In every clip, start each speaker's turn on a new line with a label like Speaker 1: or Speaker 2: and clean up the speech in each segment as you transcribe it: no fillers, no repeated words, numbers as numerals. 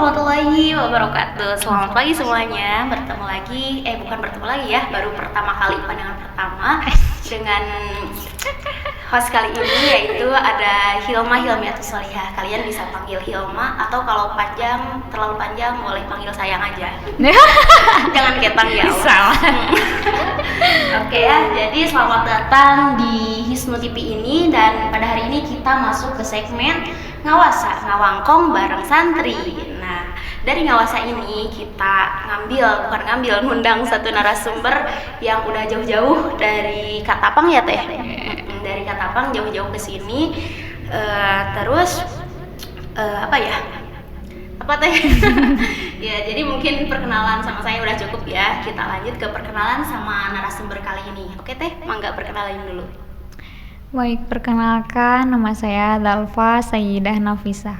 Speaker 1: warahmatullahi wabarakatuh. Selamat pagi semuanya. Bukan bertemu lagi ya, baru pertama kali pandangan pertama dengan host kali ini, yaitu ada Hilma Hilmiatus Solihah. Kalian bisa panggil Hilma, atau kalau terlalu panjang boleh panggil sayang aja. Jangan ketang ya Allah. Oke ya, jadi selamat datang di Hisnu TV ini, dan pada hari ini kita masuk ke segmen Ngawasa, ngawangkong bareng santri. Nah, dari Ngawasa ini kita ngundang satu narasumber yang udah jauh-jauh dari Katapang ya Teh. Dari Katapang jauh-jauh ke sini. Apa Teh? Ya, jadi mungkin perkenalan sama saya udah cukup ya. Kita lanjut ke perkenalan sama narasumber kali ini. Oke Teh, mangga perkenalin dulu.
Speaker 2: Baik, perkenalkan, nama saya Dalfa Sayyidah Nafisah.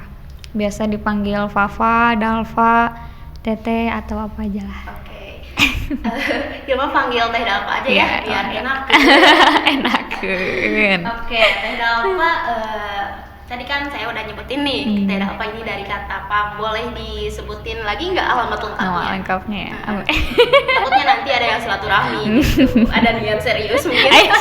Speaker 2: Biasa dipanggil Fafa, Dalfa, Tete, atau apa aja lah.
Speaker 1: Oke. Hilma panggil Teh Dalfa aja ya, biar enak.
Speaker 2: Enakeun.
Speaker 1: Oke, Teh Dalfa, tadi kan saya udah nyebutin nih, Teh Dalfa ini dari Katapang. Boleh disebutin lagi nggak alamat lengkapnya?
Speaker 2: Nama lengkapnya ya.
Speaker 1: Takutnya nanti ada yang silaturahmi gitu. Ada niat serius mungkin.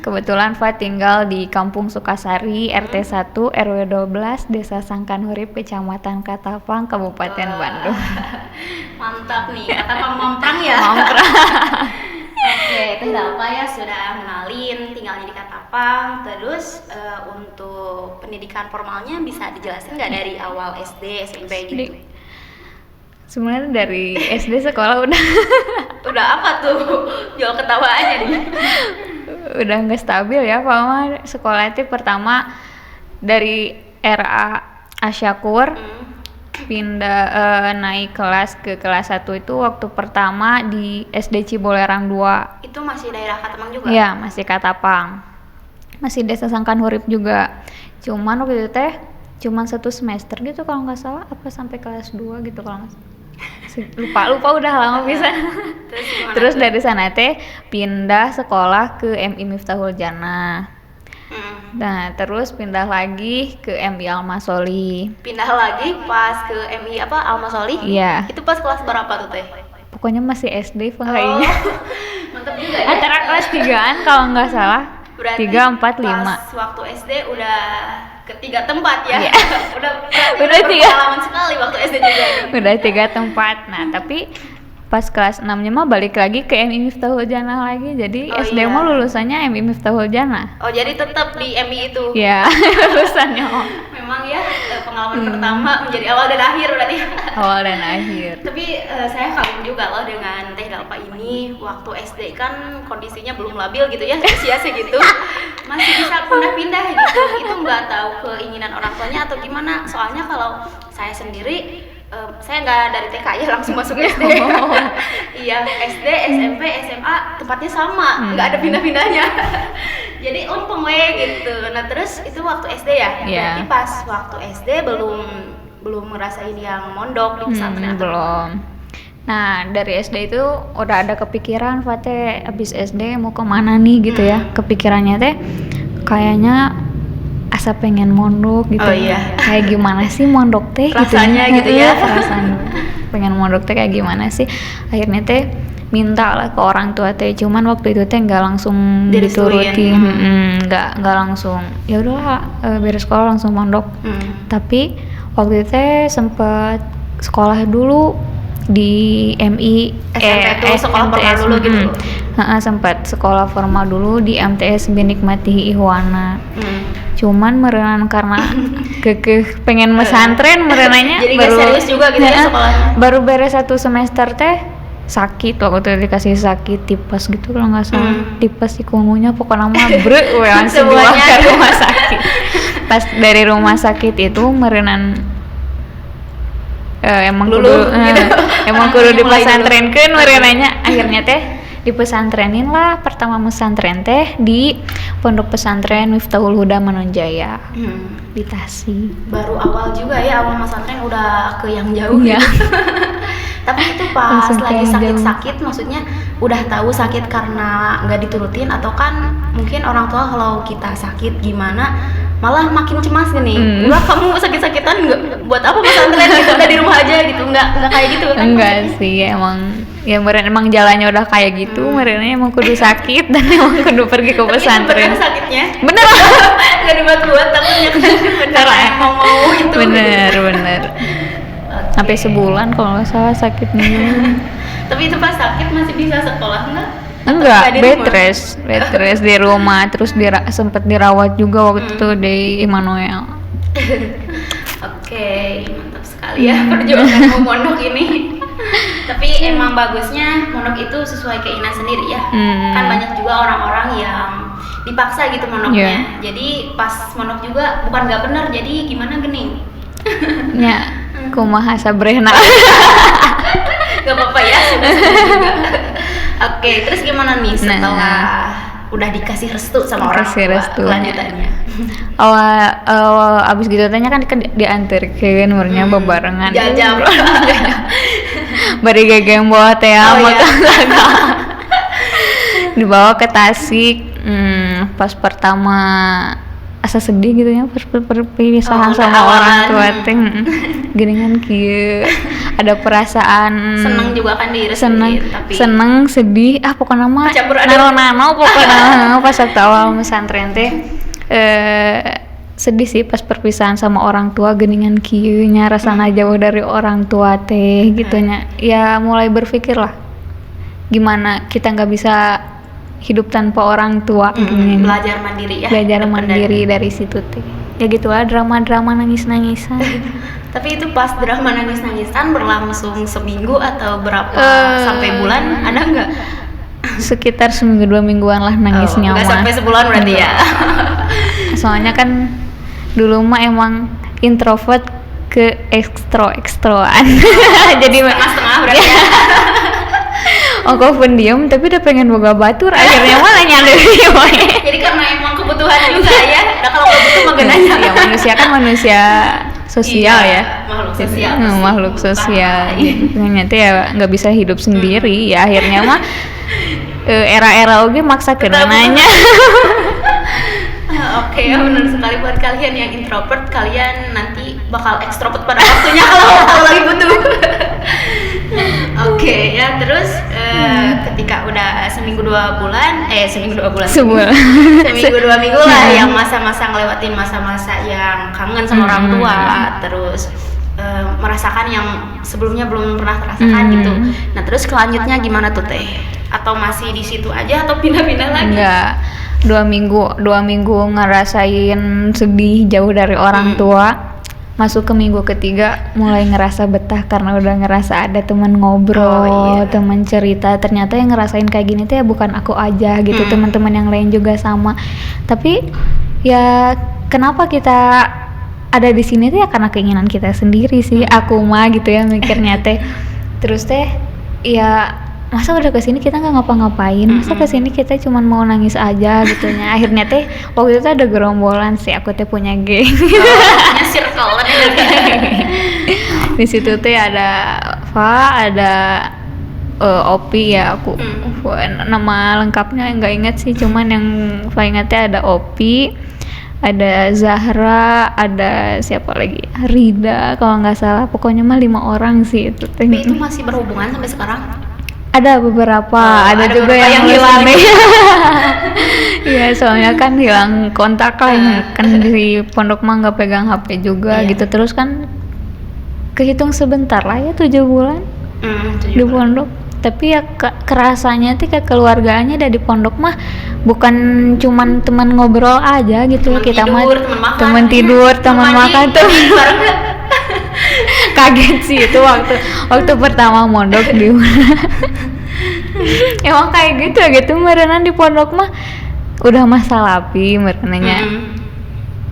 Speaker 2: Kebetulan Fa tinggal di Kampung Sukasari, RT 1, RW 12, Desa Sangkan Hurip, Kecamatan Katapang, Kabupaten Bandung.
Speaker 1: Mantap nih, Katapang Mamprang ya.
Speaker 2: Mamprang.
Speaker 1: Oke, Teh Dalfa ya sudah kenalin tinggalnya di Katapang. Terus untuk pendidikan formalnya bisa dijelasin nggak dari awal SD, SMP gitu?
Speaker 2: Sebenarnya dari SD sekolah
Speaker 1: udah apa tuh? Jual ketawa aja nih.
Speaker 2: Udah nggak stabil ya, Pak mah. Sekolah itu pertama dari RA Asyakur, pindah naik kelas ke kelas 1 itu waktu pertama di SD Cibolerang 2.
Speaker 1: Itu masih daerah Katapang juga?
Speaker 2: Iya, masih Katapang. Masih Desa Sangkan Hurip juga. Cuman waktu itu teh cuman 1 semester gitu kalau nggak salah, apa sampai kelas 2 gitu kalau nggak salah. lupa udah lama bisa. Terus dari sana teh pindah sekolah ke MI Miftahul Jannah. Nah, terus pindah lagi ke MI Almasoli.
Speaker 1: Pindah lagi pas ke MI Almasoli?
Speaker 2: Iya.
Speaker 1: Itu pas kelas berapa tuh Teh?
Speaker 2: Pokoknya masih SD kayaknya.
Speaker 1: Mantap juga ya.
Speaker 2: Antara kelas 3-an kalau nggak salah.
Speaker 1: Berarti
Speaker 2: 3, 4, 5.
Speaker 1: Pas waktu SD udah ke 3 tempat ya.
Speaker 2: Iya.
Speaker 1: udah
Speaker 2: 3
Speaker 1: pengalaman sekali waktu SD juga ini.
Speaker 2: Udah 3 tempat. Nah, tapi pas kelas 6-nya mah balik lagi ke MI Miftahul Jannah lagi. Jadi SD mah lulusannya MI Miftahul Jannah.
Speaker 1: Oh, jadi tetap di MI itu.
Speaker 2: Iya, lulusannya.
Speaker 1: Memang ya pengalaman pertama menjadi awal dan akhir berarti.
Speaker 2: Awal dan akhir.
Speaker 1: Tapi saya kagum juga loh dengan Teh Dalfa ini. Waktu SD kan kondisinya belum labil gitu ya, usia segitu. Masih bisa pindah-pindah gitu. Itu nggak tahu keinginan orang tuanya atau gimana. Soalnya kalau saya sendiri saya nggak dari TK ya langsung masuk SD. Iya, SD, SMP, SMA tempatnya sama, nggak ada pindah-pindahnya. Jadi untung gitu. Nah, terus itu waktu SD ya? Berarti pas waktu SD belum ngerasain yang mondok di pesantren.
Speaker 2: Belum. Nah, dari SD itu udah ada kepikiran Fateh abis SD mau kemana nih gitu ya. Kepikirannya teh kayaknya asa pengen mondok gitu.
Speaker 1: Oh iya.
Speaker 2: Kayak gimana sih mondok teh
Speaker 1: rasanya gitu ya.
Speaker 2: Rasanya pengen mondok teh kayak gimana sih. Akhirnya teh minta lah ke orang tua teh, cuman waktu itu teh nggak langsung diturutin. Nggak langsung ya udahlah beres sekolah langsung mondok. Tapi waktu itu teh sempet sekolah dulu di MI
Speaker 1: SMP itu sekolah formal dulu gitu.
Speaker 2: Sempat sekolah formal dulu di MTS Binikmati Ihwana. Cuman merenang karena kekeh pengen mesantren merenanya.
Speaker 1: Jadi baru serius juga gitu ya sekolahnya.
Speaker 2: Baru beres 1 semester teh sakit, waktu itu dikasih sakit tipes gitu kalau nggak salah. Tipes ikungunya pokoknya mah langsung dibawa ke rumah sakit. Pas dari rumah sakit itu merenang emang kudu dipesantrenkeun merenanya. Akhirnya teh dipesantrenin lah, pertama pesantren teh di Pondok Pesantren Miftahul Huda Manonjaya di Tasik.
Speaker 1: Baru awal juga ya, awal pesantren udah ke yang jauh
Speaker 2: ya.
Speaker 1: Tapi itu pas lagi sakit-sakit, maksudnya udah tahu sakit karena nggak diturutin, atau kan mungkin orang tua kalau kita sakit gimana malah makin cemas gini. Enggak, kamu sakit-sakitan enggak, buat apa pesantren gitu, udah di rumah aja gitu. Enggak kayak gitu kan.
Speaker 2: Enggak sih, emang ya meren emang jalannya udah kayak gitu, merennya emang kudu sakit dan emang kudu pergi ke pesantren.
Speaker 1: Bener sakitnya.
Speaker 2: Bener.
Speaker 1: Enggak dibuat-buat, takutnya kan bener emang mau itu.
Speaker 2: Bener. Sampai sebulan kalau nggak salah sakitnya.
Speaker 1: Tapi itu pas sakit masih bisa sekolah enggak?
Speaker 2: Enggak, bed rest di rumah, terus sempet dirawat juga waktu itu di Immanuel.
Speaker 1: Oke, mantap sekali ya perjuangan mau mondok ini. Tapi emang bagusnya mondok itu sesuai keinginan sendiri ya. Kan banyak juga orang-orang yang dipaksa gitu mondoknya. Jadi pas mondok juga bukan nggak benar, jadi gimana gini?
Speaker 2: Ya, kumaha sabrehna.
Speaker 1: Gak apa-apa ya, sudah juga. Oke, terus gimana nih setelah udah dikasih restu sama orang tua lanjutannya?
Speaker 2: Abis gitu tanya kan diantarkan umurnya bebarengan.
Speaker 1: Jajam.
Speaker 2: Bari gegeng bawa teh dibawa ke Tasik. Pas pertama asa sedih gitu ya perpisahan sama orang tua teh. Geningan kieu ada perasaan
Speaker 1: seneng juga kan direstuin, tapi
Speaker 2: seneng sedih pokoknya mah nano pokoknya pas waktu awal pesantren teh sedih sih pas perpisahan sama orang tua, geningan kieu nya rasana jauh dari orang tua teh gitunya. Ya mulai berpikir lah gimana kita nggak bisa hidup tanpa orang tua.
Speaker 1: Belajar mandiri ya,
Speaker 2: belajar mandiri dari situ teh. Ya gitulah, drama-drama nangis-nangisan.
Speaker 1: Tapi itu pas drama nangis-nangisan berlangsung seminggu atau berapa sampai bulan, ada nggak?
Speaker 2: Sekitar seminggu 2 mingguan lah nangisnya.
Speaker 1: Nggak sampai sebulan berarti ya?
Speaker 2: Soalnya kan dulu mah emang introvert ke ekstroan. Jadi
Speaker 1: setengah-setengah berarti ya?
Speaker 2: Aku pendiam tapi udah pengen boga batur, akhirnya malah nyadar.
Speaker 1: Jadi karena emang kebutuhan juga ya. Nah kalau nggak butuh mah genanya.
Speaker 2: Ya manusia kan manusia sosial ya.
Speaker 1: Makhluk sosial.
Speaker 2: Ternyata ya nggak bisa hidup sendiri. Ya akhirnya mah era-era oge maksa kenanya.
Speaker 1: Oke, ya benar sekali buat kalian yang introvert, kalian nanti bakal ekstrovert pada waktunya kalau lagi butuh. Oke, ya terus ketika udah seminggu 2 minggu lah yang masa-masa ngelewatin masa-masa yang kangen sama orang tua, terus merasakan yang sebelumnya belum pernah terasakan gitu. Nah terus selanjutnya gimana tuh teh? Atau masih di situ aja atau pindah-pindah lagi?
Speaker 2: Enggak, 2 minggu ngerasain sedih jauh dari orang tua. Masuk ke minggu ketiga mulai ngerasa betah karena udah ngerasa ada teman ngobrol, teman cerita. Ternyata yang ngerasain kayak gini tuh ya bukan aku aja gitu, teman-teman yang lain juga sama. Tapi ya kenapa kita ada di sini tuh ya karena keinginan kita sendiri sih. Aku mah gitu ya mikirnya teh. Terus teh ya masa udah kesini kita nggak ngapa-ngapain, masa kesini kita cuma mau nangis aja gitunya. Akhirnya teh waktu itu ada gerombolan sih, aku teh punya geng.
Speaker 1: Punya circle
Speaker 2: Di situ teh ada ada Opi ya, aku nama lengkapnya nggak ingat sih, cuman yang paling ingatnya ada Opi, ada Zahra, ada siapa lagi, Rida kalau nggak salah. Pokoknya mah 5 orang sih itu teh.
Speaker 1: Tapi itu masih berhubungan sampai sekarang?
Speaker 2: Ada beberapa, ada juga yang hilang. Iya, soalnya kan hilang kontak lah, kan di pondok mah nggak pegang HP juga gitu. Terus kan kehitung sebentar lah ya 7 bulan di pondok. Tapi ya kerasanya tuh kekeluargaannya dari pondok mah bukan cuman teman ngobrol aja gitu.
Speaker 1: Temen
Speaker 2: kita mah
Speaker 1: teman
Speaker 2: tidur, teman makan tuh. Kaget sih itu waktu pertama mondok di emang kayak gitu merenan di pondok mah udah masalapi merenanya.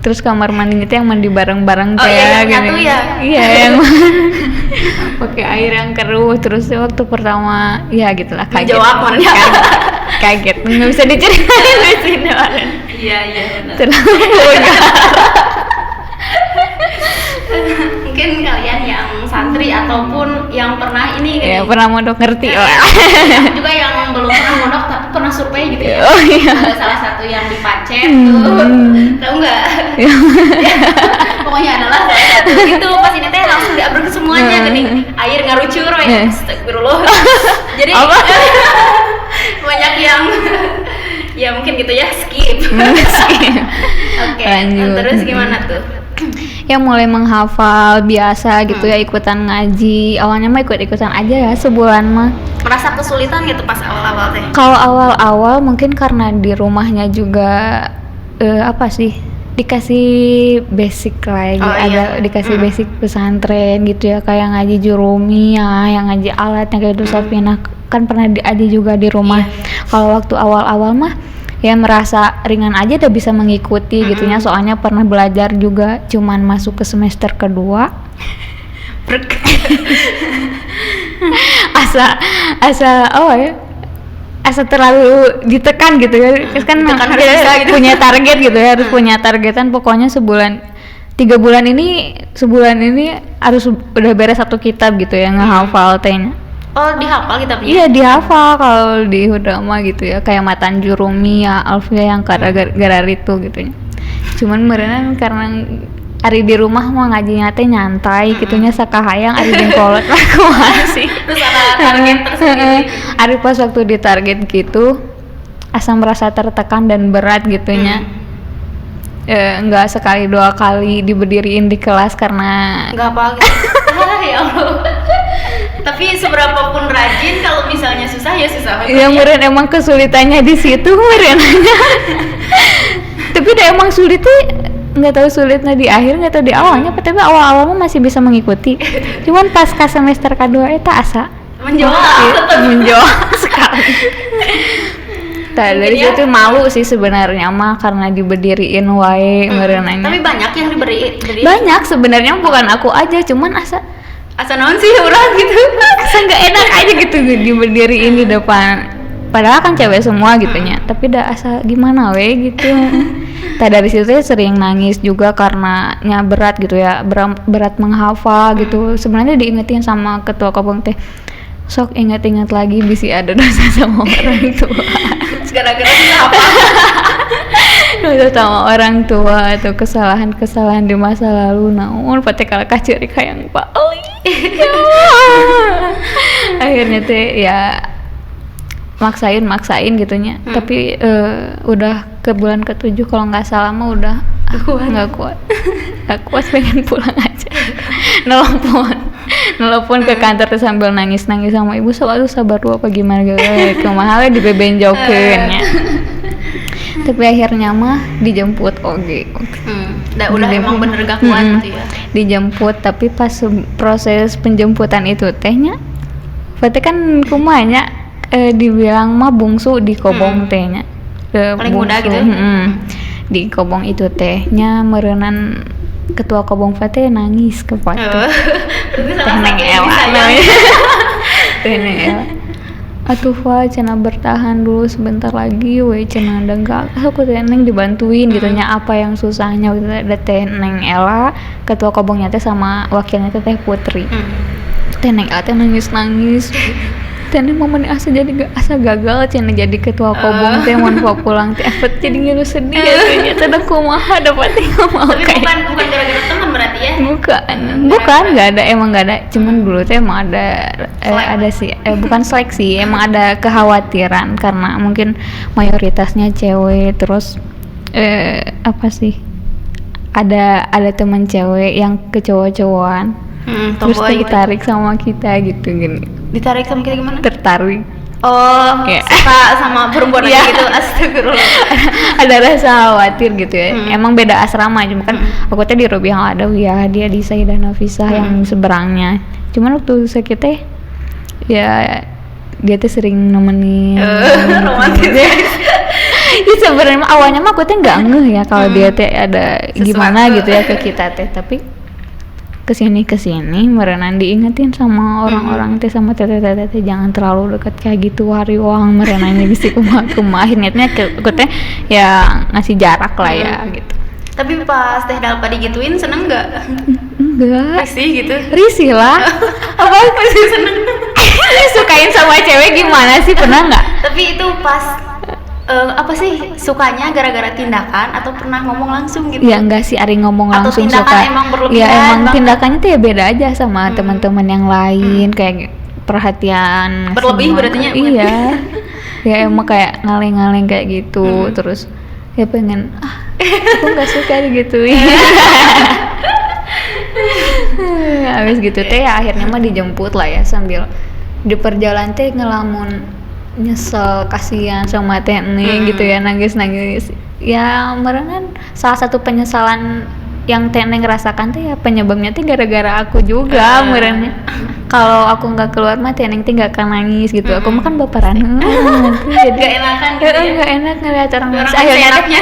Speaker 2: Terus kamar mandi itu yang mandi bareng-bareng kayak
Speaker 1: gitu ya.
Speaker 2: Iya yang pakai air yang keruh. Terus waktu pertama ya gitulah kaget.
Speaker 1: Jawab
Speaker 2: kaget nggak bisa diceritain di sini.
Speaker 1: Iya benar.
Speaker 2: Terus
Speaker 1: mungkin kalian yang santri ataupun yang pernah ini
Speaker 2: pernah mondok ngerti
Speaker 1: juga yang belum pernah mondok pernah survei gitu ya.
Speaker 2: Oh iya.
Speaker 1: Salah satu yang di Pacet tuh, tahu nggak? Pokoknya adalah salah satu itu pas ini teh langsung diabrek semuanya gini, air ngarucur, astagfirullah. Jadi banyak yang ya mungkin gitu ya skip. Oke,
Speaker 2: Lanjut.
Speaker 1: terus gimana tuh?
Speaker 2: Ya mulai menghafal biasa gitu ya, ikutan ngaji. Awalnya mah ikut-ikutan aja ya sebulan mah.
Speaker 1: Merasa kesulitan gitu pas awal-awal teh?
Speaker 2: Kalau awal-awal mungkin karena di rumahnya juga apa sih, dikasih basic lagi, ada dikasih basic pesantren gitu ya, kayak ngaji jurumiyah, yang ngaji alat yang kayak Safinah kan pernah diaji juga di rumah. Kalau waktu awal-awal mah ya merasa ringan aja, udah bisa mengikuti gitunya, soalnya pernah belajar juga, cuman masuk ke semester kedua asa terlalu ditekan gitu ya, kan
Speaker 1: Ditekan
Speaker 2: kita
Speaker 1: harus bisa gitu.
Speaker 2: punya target gitu ya, harus punya targetan, pokoknya sebulan 3 bulan ini harus udah beres 1 kitab gitu ya, ngehafal tehnya.
Speaker 1: Oh, dihafal kitabnya?
Speaker 2: Iya dihafal kalau di Hudama gitu ya, kayak Matan Jurumiyah, Alfiyah yang gara-gara itu gitu ya. Cuman merenang karena ari di rumah mah ngajinya teh nyantai gitunya, sakahayang ari jeung kolot aku masih.
Speaker 1: Terus ada target tersendiri.
Speaker 2: Ari pas waktu di target gitu asa merasa tertekan dan berat gitunya. Enggak sekali 2 kali diberdiriin di kelas karena
Speaker 1: Enggak apa gitu. Ya Allah. Tapi seberapa pun rajin, kalau misalnya susah ya susah.
Speaker 2: ya meren emang kesulitannya di situ merenanya. Tapi udah emang sulit tuh, nggak tahu sulitnya di akhir, nggak tahu di awalnya, tapi awal-awal mah masih bisa mengikuti. Cuman pas ke semester kedua itu asa menjual sekali. Dari situ malu sih sebenarnya mah, karena diberdiriin wae merenanya.
Speaker 1: Tapi banyak yang diberi.
Speaker 2: Banyak sebenarnya, bukan aku aja, cuman asa
Speaker 1: naon sih orang gitu.
Speaker 2: Asa nggak enak aja gitu diberdiriin di depan. Padahal kan cewek semua gitunya, tapi dah asa gimana we gitu. Dari situ saya sering nangis juga karena berat gitu ya, berat menghafal gitu. Sebenarnya diingetin sama ketua kabung teh, sok ingat-ingat lagi bisi ada dosa sama orang tua.
Speaker 1: Gara-gara dia apa?
Speaker 2: Dosa sama orang tua atau kesalahan-kesalahan di masa lalu, naon pate kalau kaciri hayang Pak. Akhirnya teh ya maksain gitunya. Tapi udah ke bulan ke-7 kalau nggak salah mah udah nggak kuat pengen pulang aja. Nelpon ke kantor tuh sambil nangis sama ibu, sabar dulu apa gimana kumaha we dibebenjokeun nya. Tapi akhirnya mah dijemput oge.
Speaker 1: Udah emang bener gak kuat gitu ya.
Speaker 2: Dijemput, tapi pas proses penjemputan itu tehnya berarti kan kumanya dibilang mah bungsu di kobong tehnya.
Speaker 1: Paling muda gitu.
Speaker 2: Di kobong itu tehnya merenan ketua kobong Fateh nangis ke Fateh.
Speaker 1: Berarti salah
Speaker 2: Neng
Speaker 1: satu
Speaker 2: Ella
Speaker 1: saya.
Speaker 2: namanya. Neng Ella. Atuh Fa, cenah bertahan dulu sebentar lagi we, cenah ada enggak aku teh Neng dibantuin gitunya, apa yang susahnya gitu. Ada teh Neng Ella, ketua kobongnya teh sama wakilnya teh Putri. Teh Neng Ella teh nangis. Teh momen asa jadi asa gagal cenah jadi ketua kobong teh mun pulang teh afet jadi ngilu sedih ya teh kumaha dapat mau
Speaker 1: Tapi bukan gara-gara teman berarti ya?
Speaker 2: Bukan nggak ada, emang nggak ada, cuman dulu tuh emang ada sih, bukan seleksi, emang ada kekhawatiran karena mungkin mayoritasnya cewek, terus apa sih, ada teman cewek yang kecowok-cowokan, terus ditarik sama kita gitu gini.
Speaker 1: Ditarik sama kita gimana?
Speaker 2: Tertarik.
Speaker 1: Oh, suka sama perempuan aja gitu, astagfirullah.
Speaker 2: Ada rasa khawatir gitu ya. Emang beda asrama, cuma kan aku teh di Robiah ada ya, dia di Sayyidah Nafisah yang seberangnya. Cuman waktu sakit teh ya dia teh sering nemenin.
Speaker 1: Romantis.
Speaker 2: Ya sebenarnya awalnya mah aku teh nggak ngeh ya kalau dia teh ada gimana gitu ya ke kita teh, tapi kesini merenan diingetin sama orang-orang teh, sama teteh jangan terlalu dekat kayak gitu hari uang merenanya bisa kumah akhirnya aku teh ya ngasih jarak lah ya gitu.
Speaker 1: Tapi pas teh Dalpa digituin seneng nggak?
Speaker 2: Enggak.
Speaker 1: Risih
Speaker 2: lah.
Speaker 1: Apa masih seneng?
Speaker 2: Disukain sama cewek gimana sih, pernah nggak?
Speaker 1: Tapi itu pas apa sih, sukanya gara-gara tindakan atau pernah ngomong langsung gitu?
Speaker 2: Ya enggak sih, Ari ngomong
Speaker 1: Atau
Speaker 2: langsung
Speaker 1: tindakan
Speaker 2: suka.
Speaker 1: emang berlebihan
Speaker 2: Ya emang
Speaker 1: banget?
Speaker 2: tindakannya tuh ya beda aja sama teman-teman yang lain, kayak perhatian
Speaker 1: Berlebih
Speaker 2: semua.
Speaker 1: berarti ya?
Speaker 2: Iya. Ya emang kayak ngaleng-ngaleng kayak gitu, terus ya pengen aku nggak suka digituin. Habis gitu teh ya akhirnya mah dijemput lah ya, sambil di perjalanan teh ngelamun nyesel, kasihan sama Tene gitu ya, nangis ya. Merengan salah satu penyesalan yang Tene ngerasakan tuh ya penyebabnya tuh gara-gara aku juga. Merennya kalau aku nggak keluar mah Tene tuh nggak akan nangis gitu. Aku mah kan baperan jadi
Speaker 1: Gak enakan gitu ya?
Speaker 2: nggak enak ngeliat orang nangis.
Speaker 1: Orang
Speaker 2: Akhirnya
Speaker 1: seenaknya.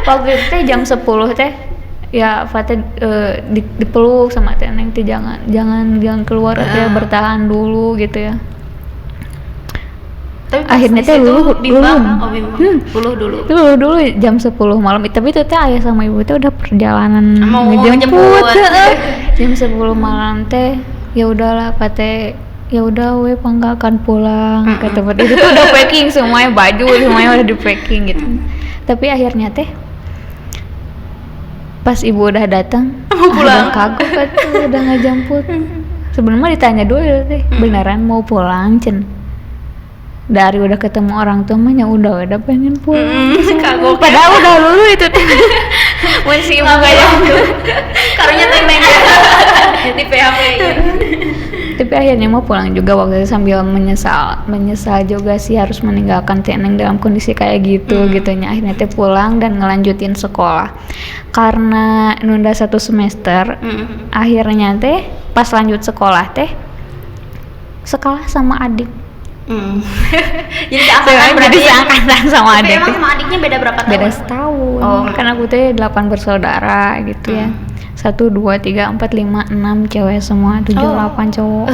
Speaker 2: waktu itu teh jam 10 teh ya Fateh dipeluk sama Teneng teh, jangan keluar ya, bertahan dulu gitu ya.
Speaker 1: Tapi pas
Speaker 2: Akhirnya
Speaker 1: di
Speaker 2: teh
Speaker 1: situ
Speaker 2: luluh.
Speaker 1: bimbang. Oh bimbang. Luluh dulu.
Speaker 2: Dulu jam 10 malam, tapi itu teh ayah sama ibu teh udah perjalanan
Speaker 1: Mau
Speaker 2: ngejemput.
Speaker 1: ngejemput.
Speaker 2: Jam 10 malam teh ya udahlah Fateh, ya udah we nggak akan pulang kata Fateh. Itu tuh udah packing semuanya, baju semuanya udah di packing gitu. Tapi akhirnya teh pas ibu udah datang
Speaker 1: pulang.
Speaker 2: udah kagok tuh udah ngejemput. Sebelumnya ditanya dulu teh beneran mau pulang cen. Dari udah ketemu orang tua mah ya udah pengen pulang.
Speaker 1: Kagok.
Speaker 2: Padahal udah lulu itu teh. Masih ibu kayak
Speaker 1: Karunya Teneng ya. Di PHP.
Speaker 2: tapi akhirnya mau pulang juga waktu itu, sambil menyesal juga sih harus meninggalkan Teneng dalam kondisi kayak gitu gitunya. Akhirnya teh pulang dan ngelanjutin sekolah karena nunda 1 semester. Akhirnya teh pas lanjut sekolah teh sekolah sama adik.
Speaker 1: Jadi seangkatan berarti
Speaker 2: Jadi
Speaker 1: ya?
Speaker 2: seangkatan sama
Speaker 1: Tapi
Speaker 2: adik.
Speaker 1: emang sama adiknya beda berapa tahun?
Speaker 2: Beda setahun.
Speaker 1: Oh.
Speaker 2: Kan aku teh 8 bersaudara gitu ya. 1, 2, 3, 4, 5, 6 cewek semua, 7, 8 cowok.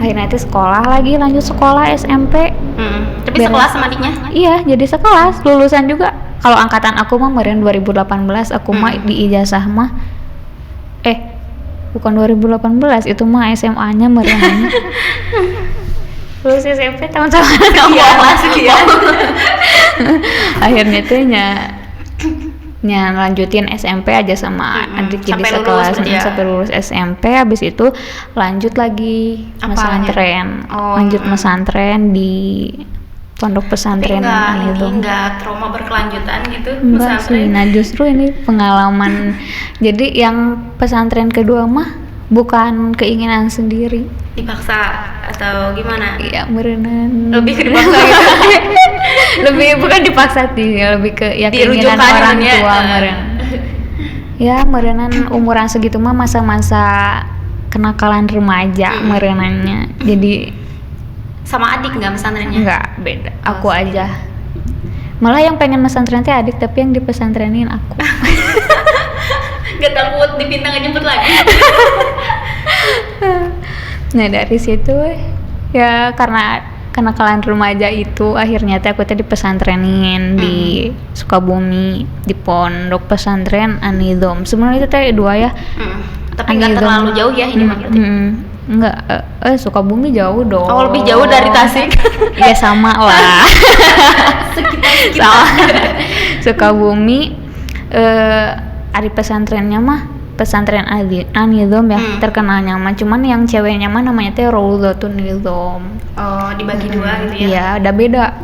Speaker 2: Akhirnya itu sekolah lagi, lanjut sekolah SMP.
Speaker 1: Tapi
Speaker 2: Beres.
Speaker 1: sekelas sama adiknya?
Speaker 2: Iya, jadi sekelas, lulusan juga. Kalau angkatan aku mah meren 2018, aku mah di ijazah mah bukan 2018, itu mah SMA-nya meren. Lulus SMP tahun sama kamu.
Speaker 1: Sekian.
Speaker 2: Akhirnya tuh lanjutin SMP aja sama adik, jadi
Speaker 1: Sampai lulus
Speaker 2: sekelas
Speaker 1: berarti ya?
Speaker 2: sampai lulus SMP. Habis itu lanjut lagi
Speaker 1: Apanya?
Speaker 2: pesantren. Lanjut pesantren di pondok
Speaker 1: Tapi
Speaker 2: pesantren
Speaker 1: ini
Speaker 2: itu.
Speaker 1: enggak trauma berkelanjutan gitu
Speaker 2: Enggak sih,
Speaker 1: pesantren?
Speaker 2: nah justru ini pengalaman. Jadi yang pesantren kedua mah bukan keinginan sendiri,
Speaker 1: Dipaksa atau gimana?
Speaker 2: iya merenan.
Speaker 1: Lebih ke dipaksa gitu.
Speaker 2: Lebih bukan dipaksa sih, lebih ke ya keinginan
Speaker 1: Dirujukan
Speaker 2: orang
Speaker 1: gitu ya.
Speaker 2: tua meren. Ya merenan umuran segitu mah masa-masa kenakalan remaja merenannya. Jadi
Speaker 1: Sama adik nggak pesantrennya?
Speaker 2: enggak beda, aku aja. Malah yang pengen pesantren teh adik, tapi yang di pesantrenin aku.
Speaker 1: Gak takut dipinta ngejemput lagi?
Speaker 2: Nah dari situ ya karena kenakalan remaja itu akhirnya teh aku tadi pesantrenin di Sukabumi, di pondok pesantren Anidom. Sebenarnya itu teh dua ya.
Speaker 1: Tapi nggak
Speaker 2: Anidom.
Speaker 1: terlalu jauh ya ini mah berarti?
Speaker 2: Enggak, Sukabumi jauh dong.
Speaker 1: Oh, lebih jauh dari Tasik?
Speaker 2: Ya sama lah. Sama. Sukabumi, ada pesantrennya mah pesantren Anidom ya, terkenalnya mah. Cuman yang ceweknya mah namanya teh Raudhatun Nidom.
Speaker 1: Oh, dibagi dua gitu ya?
Speaker 2: Iya, ada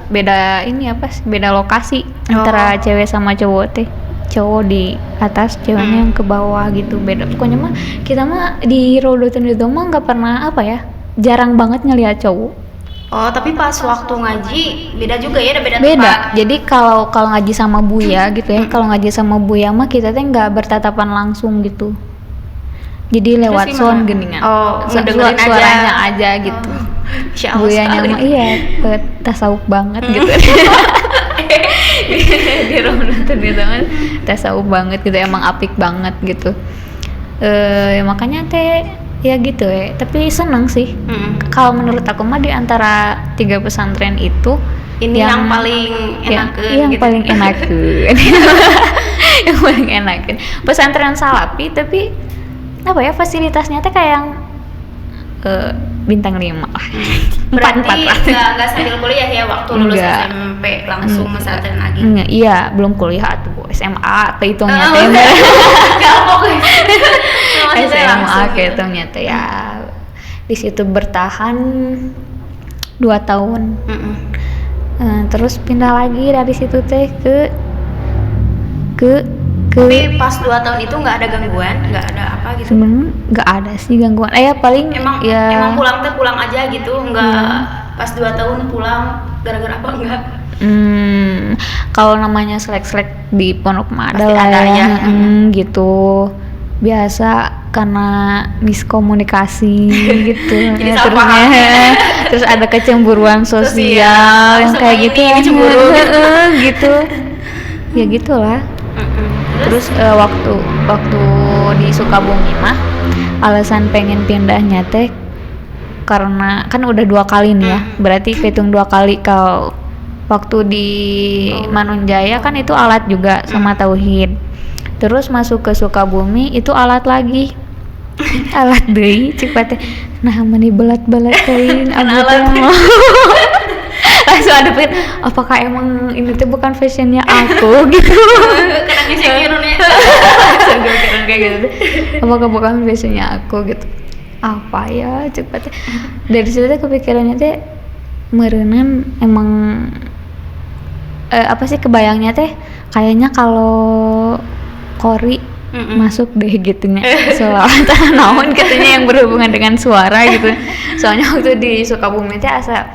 Speaker 2: beda ini apa sih? Beda lokasi antara cewek sama cowok teh. Cowok di atas, ceweknya yang ke bawah gitu. Beda. Pokoknya mah kita mah di Raudhatun Nidom mah nggak pernah apa ya? Jarang banget ngelihat cowok.
Speaker 1: Oh, tapi pas waktu ngaji beda juga ya, ada beda
Speaker 2: Beda.
Speaker 1: tempat.
Speaker 2: Jadi kalau ngaji sama Buya gitu ya, kalau ngaji sama Buya mah kita teh nggak bertatapan langsung gitu. Jadi lewat
Speaker 1: Terus
Speaker 2: sound
Speaker 1: gimana?
Speaker 2: geningan.
Speaker 1: Oh, ngedengerin aja.
Speaker 2: Suaranya aja gitu.
Speaker 1: Insya Allah
Speaker 2: Buyanya
Speaker 1: sekali.
Speaker 2: mah iya tasawuf banget gitu. Di Raudhatun itu kan tasawuf banget gitu, emang apik banget gitu. Ya makanya teh ya gitu ya. Tapi seneng sih. Kalau menurut aku mah di antara 3 pesantren itu
Speaker 1: Ini yang paling enakeun
Speaker 2: yang
Speaker 1: gitu.
Speaker 2: paling enakeun. Yang paling enakeun. Pesantren Salafi tapi apa ya fasilitasnya teh kayak yang bintang 5 lah.
Speaker 1: Berarti
Speaker 2: lah.
Speaker 1: nggak sambil kuliah ya waktu lulus
Speaker 2: Enggak.
Speaker 1: SMP langsung pesantren lagi.
Speaker 2: Iya, belum kuliah tuh SMA kehitungnya teh.
Speaker 1: Kalau fokus. Maksudnya
Speaker 2: SMA
Speaker 1: langsung gitu.
Speaker 2: kehitungnya teh ya. Di situ bertahan 2 tahun.
Speaker 1: Mm-mm.
Speaker 2: Terus pindah lagi dari situ teh ke
Speaker 1: Tapi pas 2 tahun itu nggak ada gangguan, nggak ada apa gitu.
Speaker 2: sebenarnya nggak ada sih gangguan. Paling
Speaker 1: Emang
Speaker 2: ya
Speaker 1: pulang teh pulang aja gitu, nggak pas 2 tahun pulang gara-gara apa enggak?
Speaker 2: Kalau namanya selek-selek di pondok mah ada
Speaker 1: Pasti
Speaker 2: lah
Speaker 1: ada
Speaker 2: ya,
Speaker 1: ya.
Speaker 2: gitu. Biasa karena miskomunikasi gitu.
Speaker 1: Jadi
Speaker 2: Ya,
Speaker 1: salah paham.
Speaker 2: terus ada kecemburuan sosial
Speaker 1: Sosial,
Speaker 2: yang
Speaker 1: sama
Speaker 2: kayak
Speaker 1: ini
Speaker 2: gitu
Speaker 1: cemburu.
Speaker 2: gitu. Ya gitulah. Terus waktu di Sukabumi mah alasan pengen pindahnya teh karena kan udah 2 kali nih ya, berarti kehitung 2 kali. Kalau waktu di Manunjaya kan itu alat juga sama tauhid, terus masuk ke Sukabumi itu alat lagi. Alat deui cepat teh nah meni belat-belat teuing
Speaker 1: alat.
Speaker 2: langsung ada pikir apakah emang ini tuh bukan fashionnya aku gitu.
Speaker 1: Karena insecure nih.
Speaker 2: Langsung gue kira kayak gitu, apakah bukan fashionnya aku gitu, apa ya cepat dari situ teh kepikirannya teh meureunnan emang apa sih kebayangnya teh kayaknya kalau Kori masuk deh gitunya soalnya naon katanya yang berhubungan dengan suara gitu. Soalnya waktu di Sukabumi teh asa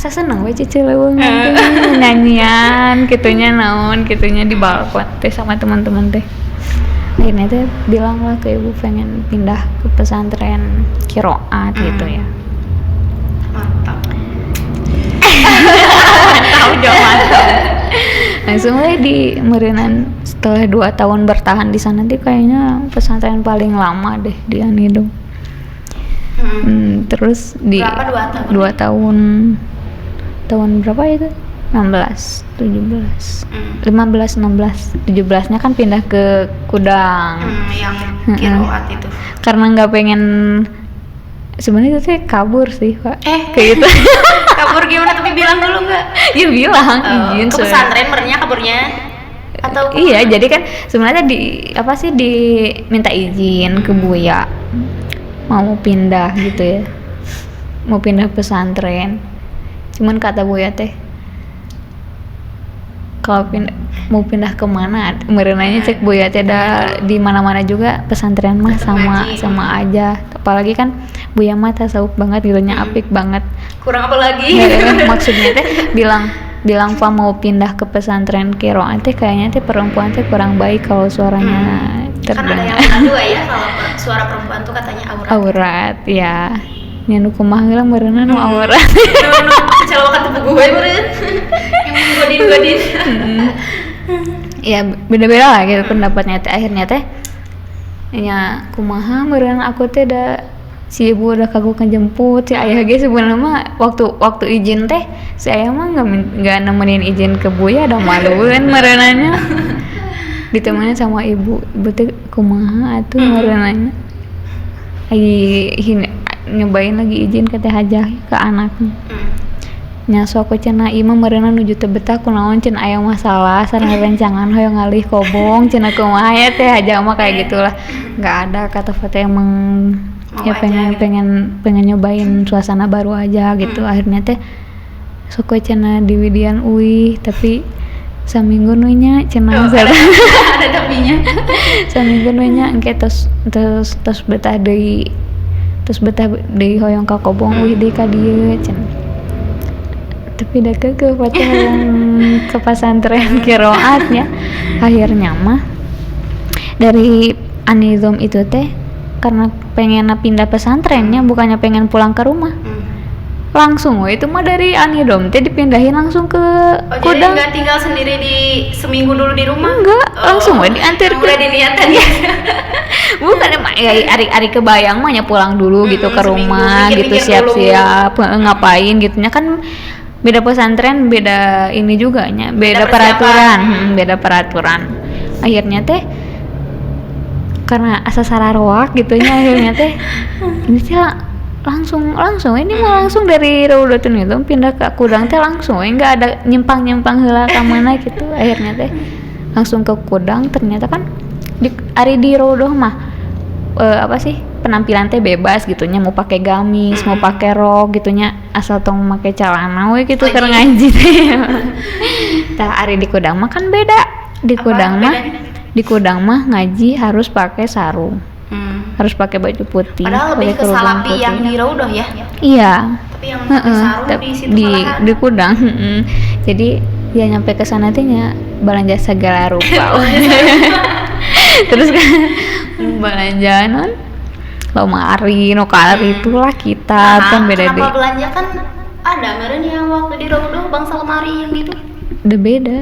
Speaker 2: seneng we cicileuweung nyanyian gitunya naon gitunya di balkon teh sama teman-teman teh. Akhirnya teh bilang lah ke ibu pengen pindah ke pesantren Qiraat gitu ya.
Speaker 1: Mantap.
Speaker 2: Mantap. Langsung we di meureunnan setelah 2 tahun bertahan di sana tuh kayaknya pesantren paling lama deh di Anidom. Terus di
Speaker 1: Berapa 2 tahun?
Speaker 2: 2 tahun berapa itu? 16, 17, 15, 16, 17-nya kan pindah ke Kudang.
Speaker 1: Yang Qiraat itu.
Speaker 2: Karena nggak pengen, sebenarnya itu teh kabur sih Pak. Kayak gitu.
Speaker 1: Kabur gimana tapi bilang dulu nggak?
Speaker 2: Ya bilang izin
Speaker 1: Ke pesantren merenya kaburnya atau
Speaker 2: iya, jadi kan sebenarnya diminta izin ke Buya mau pindah gitu ya, mau pindah pesantren. Cuman kata Buya teh kalau mau pindah kemana, merenanya cek Buya teh di mana-mana juga pesantren mah sama aja. Apalagi kan Buya mah tasawuf banget gitu nya, apik banget.
Speaker 1: Kurang apa lagi?
Speaker 2: Maksudnya teh bilang Pak mau pindah ke pesantren Qiraat teh kayaknya teh perempuan teh kurang baik kalau suaranya
Speaker 1: Kan ada yang
Speaker 2: terdengar.
Speaker 1: kedua ya, kalau suara perempuan tuh katanya aurat.
Speaker 2: Aurat ya. Nya nu kumaha heula meureunna nu aurat.
Speaker 1: Nu kecelakaan tepu gue meureun. Yang godin.
Speaker 2: Ya beda-beda lah gitu pendapatnya teh. Akhirnya teh nya kumaha meureun aku teh si ibu udah kagok ngejemput si ayah ge sebenarnya mah waktu izin teh si ayah mah nggak nemenin izin ke Buya, ada maluin merenanya ditemenin sama ibu teh kumaha atuh merenanya lagi nyobain lagi izin ke teh hajah ke anaknya nya sok cenah ieu mah meureunan nuju teu betah kunaon cenah aya masalah sareng rencangan hoyong ngalih kobong cenah kumaha ya teh hajah mah kayak gitulah. Nggak ada kata Fateh emang ya pengen nyobain suasana baru aja gitu. Akhirnya teh sok cenah di Widian uih tapi saminggu nu nya cenah
Speaker 1: ada tapinya.
Speaker 2: saminggu nu nya engke tos betah deui hoyong ka kobong uih deui ka dieu cenah. Tapi dah ke Fateh ke pesantren Qiraat ya. Akhirnya mah dari Anidom itu teh karena pengen pindah pesantrennya bukannya pengen pulang ke rumah. Langsung itu mah dari Anidom teh dipindahin langsung ke Kudang.
Speaker 1: Jadi nggak tinggal sendiri di seminggu dulu di rumah?
Speaker 2: Enggak, langsung diantar
Speaker 1: udah diniatan ya.
Speaker 2: Bukan emang ya ari kebayang mah nya pulang dulu gitu ke
Speaker 1: seminggu,
Speaker 2: rumah gitu
Speaker 1: mikir-mikir
Speaker 2: siap-siap ngapain gitunya kan beda pesantren beda ini juga nya beda peraturan. Akhirnya teh karena asa sararoak gitunya akhirnya teh ini teh langsung ini mah langsung dari Raudatun itu pindah ke Kudang teh langsung nggak ada nyimpang heula ka mana gitu. Akhirnya teh langsung ke Kudang. Ternyata kan ari di Raudah mah apa sih penampilan teh bebas gitunya, mau pakai gamis, mau pakai rok gitunya, asal tong make celana we gitu keur ngaji teh. Tah ari di Kudang mah kan beda. Di Kudang mah ngaji harus pakai sarung. Harus pakai baju putih.
Speaker 1: Padahal lebih ke salapi yang di Raudah ya.
Speaker 2: Iya.
Speaker 1: Tapi yang pakai sarung di situ malahan.
Speaker 2: Di Kudang. Jadi ya nyampe ke sana teh nya belanja segala rupa. Terus kan belanja non lomari, nokari itulah kita kan beda deh.
Speaker 1: Kenapa belanja kan ada meren yang waktu di Raudah bangsa lemari yang gitu.
Speaker 2: Udah beda.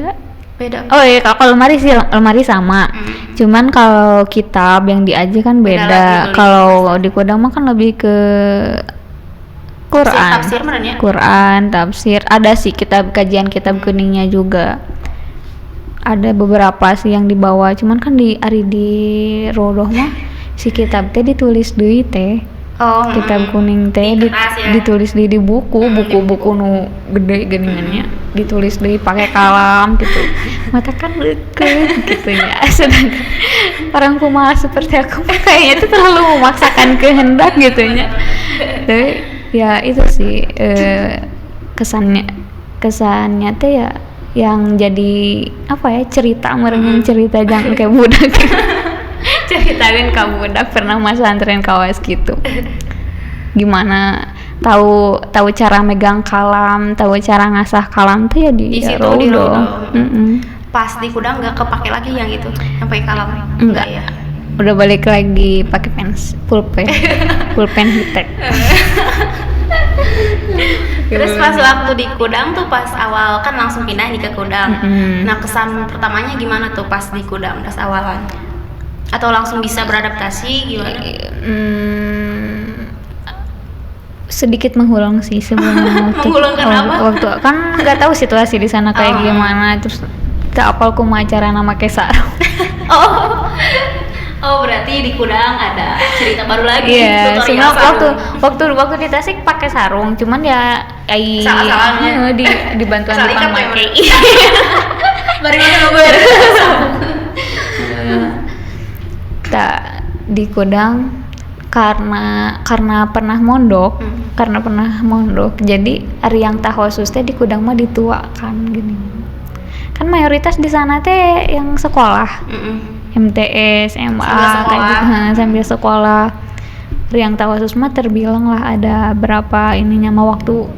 Speaker 1: Oh
Speaker 2: iya, kalau lemari sama. Cuman kalau kitab yang di Aji kan beda. Kalau di Kudang mah kan lebih ke Quran.
Speaker 1: Tafsir meren ya?
Speaker 2: Quran, tafsir. Ada sih kajian kitab kuningnya juga. Ada beberapa sih yang dibawa. Cuman kan di Raudah mah si kitab teh ditulis deui teh. Kitab kuning teh ditulis di buku nu gede geningannya, ditulis deui pakai kalam gitu. Mata kan deket gitu ya. Sedangkan orang pemalas seperti aku kayaknya itu terlalu memaksakan kehendak gitu ya. Tapi ya itu sih kesannya teh ya yang jadi apa ya, cerita merengin cerita jangan kayak budak. Ceritain ka budak pernah masa antren kawas gitu. Gimana tahu cara megang kalam, tahu cara ngasah kalam tuh ya di Raudah.
Speaker 1: Pas di Kudang nggak kepake lagi yang itu, yang pakai kalam?
Speaker 2: Enggak ya. Udah balik lagi pakai pulpen hitek.
Speaker 1: Terus pas waktu di Kudang tuh pas awal kan langsung pindah nih ke Kudang. Nah kesan pertamanya gimana tuh pas di Kudang pas awalan? Atau langsung bisa beradaptasi gimana?
Speaker 2: Sedikit mengulang sih sebenarnya.
Speaker 1: Mengulang kenapa?
Speaker 2: Waktu kan nggak tahu situasi di sana kayak gimana, terus tak apal ku acara nama sarung.
Speaker 1: Oh berarti di Kudang ada cerita baru lagi.
Speaker 2: Iya, waktu di Tasik pakai sarung, cuman ya
Speaker 1: salah-salahnya
Speaker 2: dibantuan tukang make.
Speaker 1: Bari mana gue.
Speaker 2: Di Kudang karena pernah mondok, jadi ari yang khusus teh di Kudang mah dituakan gini. Kan mayoritas di sana teh yang sekolah. MTS, MA kayak gitu, sambil sekolah. Ari yang khusus mah terbilang lah ada berapa ininya mah waktu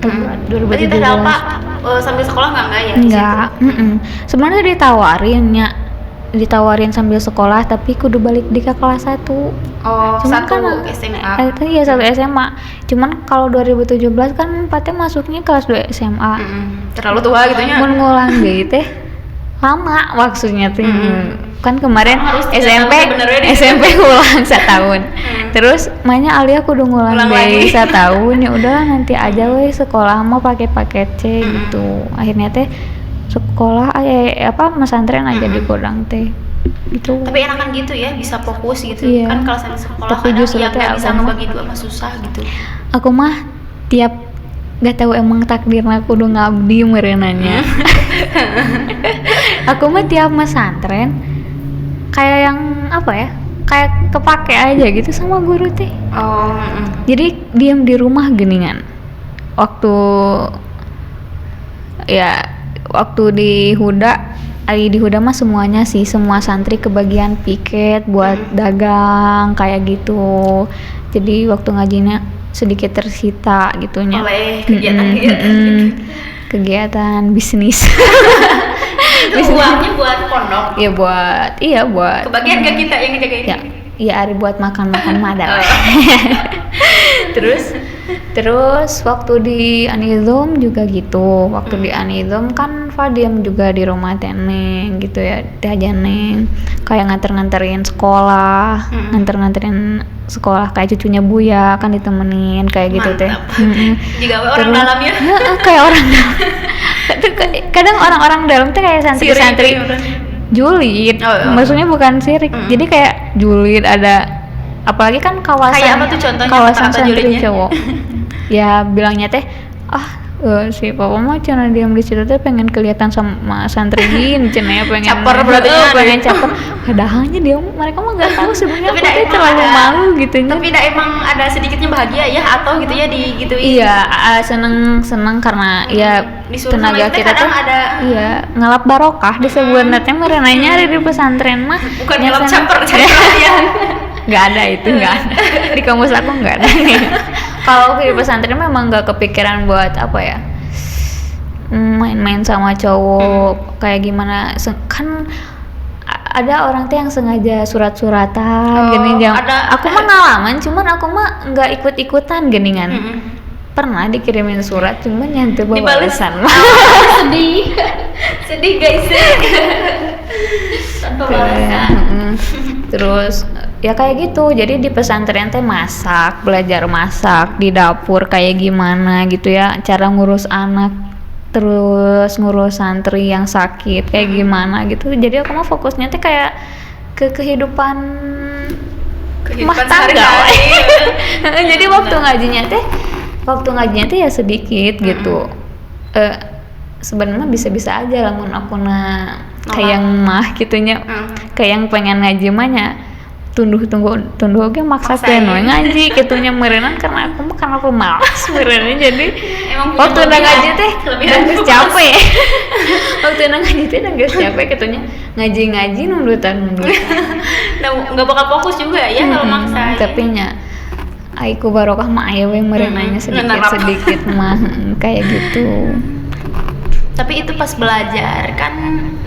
Speaker 2: 2017.
Speaker 1: Berarti Pak sambil sekolah enggak ya?
Speaker 2: Enggak. Sebenarnya ditawarin sambil sekolah tapi kudu balik di ke kelas 1. Cuman
Speaker 1: satu
Speaker 2: kan
Speaker 1: SMA.
Speaker 2: Iya, satu SMA. Cuman kalau 2017 kan Patnya masuknya kelas 2 SMA.
Speaker 1: Terlalu tua gitu nya.
Speaker 2: Mun ngulang deui teh lama maksudnya tuh. Kan kemarin SMP ulang 1 tahun. Terus mainnya Alia kudu ngulang deui 1 tahun. Ya udah nanti aja we sekolah mah pakai paket C gitu. Akhirnya teh sekolah pesantren aja di Kudang teh gitu.
Speaker 1: Tapi enakan gitu ya, bisa fokus gitu.
Speaker 2: Iya.
Speaker 1: Kan kalau sambil sekolah
Speaker 2: tapi
Speaker 1: kadang
Speaker 2: justru
Speaker 1: yang nggak bisa ngebagi dua mah susah gitu.
Speaker 2: Aku mah tiap gak tahu emang takdirna kudu ngabdi merenanya. Aku mah tiap pesantren kayak yang apa ya, kayak kepake aja gitu sama guru teh. Jadi diam di rumah geningan waktu di Huda mah semuanya sih, semua santri kebagian piket buat dagang kayak gitu. Jadi waktu ngajinya sedikit tersita gitunya
Speaker 1: oleh
Speaker 2: kegiatan bisnis.
Speaker 1: Itu uangnya buat pondok?
Speaker 2: buat
Speaker 1: kebagian gak kita yang ngejagain?
Speaker 2: Iya hari buat makan madal. Terus waktu di Anizom juga gitu. Waktu di Anizom kan Fadiem juga di rumah Teneng gitu ya, Neng kayak nganterin sekolah, nganterin sekolah kayak cucunya Buya kan ditemenin kayak gitu teh.
Speaker 1: Juga orang dalamnya.
Speaker 2: Kayak orang dalam. Kadang orang-orang dalam tuh kayak santri-santri julid. Maksudnya bukan sirik. Jadi kayak julid, ada apalagi kan kawasan
Speaker 1: Kayak apa tuh contohnya,
Speaker 2: kawasan
Speaker 1: kata-kata
Speaker 2: santri
Speaker 1: julidnya?
Speaker 2: cowok. Ya bilangnya teh si papa mah cina diam di situ teh pengen kelihatan sama santriin cina ya pengen
Speaker 1: Caper berarti ya,
Speaker 2: pengen caper padahalnya dia mereka mah nggak tahu sebenarnya
Speaker 1: Tapi
Speaker 2: aku
Speaker 1: dah
Speaker 2: teh
Speaker 1: emang
Speaker 2: terlalu
Speaker 1: ada-
Speaker 2: malu gitu nya.
Speaker 1: Tapi dah emang ada sedikitnya bahagia ya atau gitu ya digituin.
Speaker 2: Iya, seneng karena ya
Speaker 1: Disuruh sama
Speaker 2: tenaga
Speaker 1: itu
Speaker 2: kita
Speaker 1: kadang
Speaker 2: tuh
Speaker 1: ada
Speaker 2: iya ngalap barokah disebut nanti merenanya ada di pesantren mah
Speaker 1: bukan
Speaker 2: ya,
Speaker 1: ngelap
Speaker 2: seneng.
Speaker 1: caper ya.
Speaker 2: Nggak ada itu nggak ada di kampus aku nggak ada. Kalau di pesantren memang nggak kepikiran buat apa ya main-main sama cowok kayak gimana kan ada orang tuh yang sengaja surat-suratan gini jam
Speaker 1: ada-
Speaker 2: aku mah ngalaman cuman aku mah nggak ikut-ikutan geningan
Speaker 1: Mm-mm.
Speaker 2: pernah dikirimin surat cuman yang teu bawa
Speaker 1: Dibales.
Speaker 2: balasan mah
Speaker 1: Sedih. Sedih guys. Tanpa balasan.
Speaker 2: Terus ya kayak gitu jadi di pesantren teh masak belajar masak di dapur kayak gimana gitu ya cara ngurus anak terus ngurus santri yang sakit kayak gimana gitu jadi aku mah fokusnya teh kayak ke kehidupan rumah tangga
Speaker 1: sehari-hari.
Speaker 2: jadi waktu ngajinya teh ya sedikit gitu sebenarnya bisa-bisa aja lamun aku kayak mah gitunya kayak yang pengen ngaji mah nya tunduh oge maksa
Speaker 1: Maksain.
Speaker 2: teh ngaji gitunya meureunna karena aku mah karena pemalas meureunna jadi
Speaker 1: Emang punya
Speaker 2: waktu udah
Speaker 1: kelebihan-
Speaker 2: ngaji teh
Speaker 1: kelebihan
Speaker 2: geus
Speaker 1: pemalas.
Speaker 2: capek waktu udah ngaji teh geus capek gitunya ngaji nundutan
Speaker 1: Nah, nggak bakal fokus juga ya kalau maksa.
Speaker 2: tapi nya aiku barokah mah aya we meureunanya sedikit mah kayak gitu.
Speaker 1: Tapi itu pas belajar kan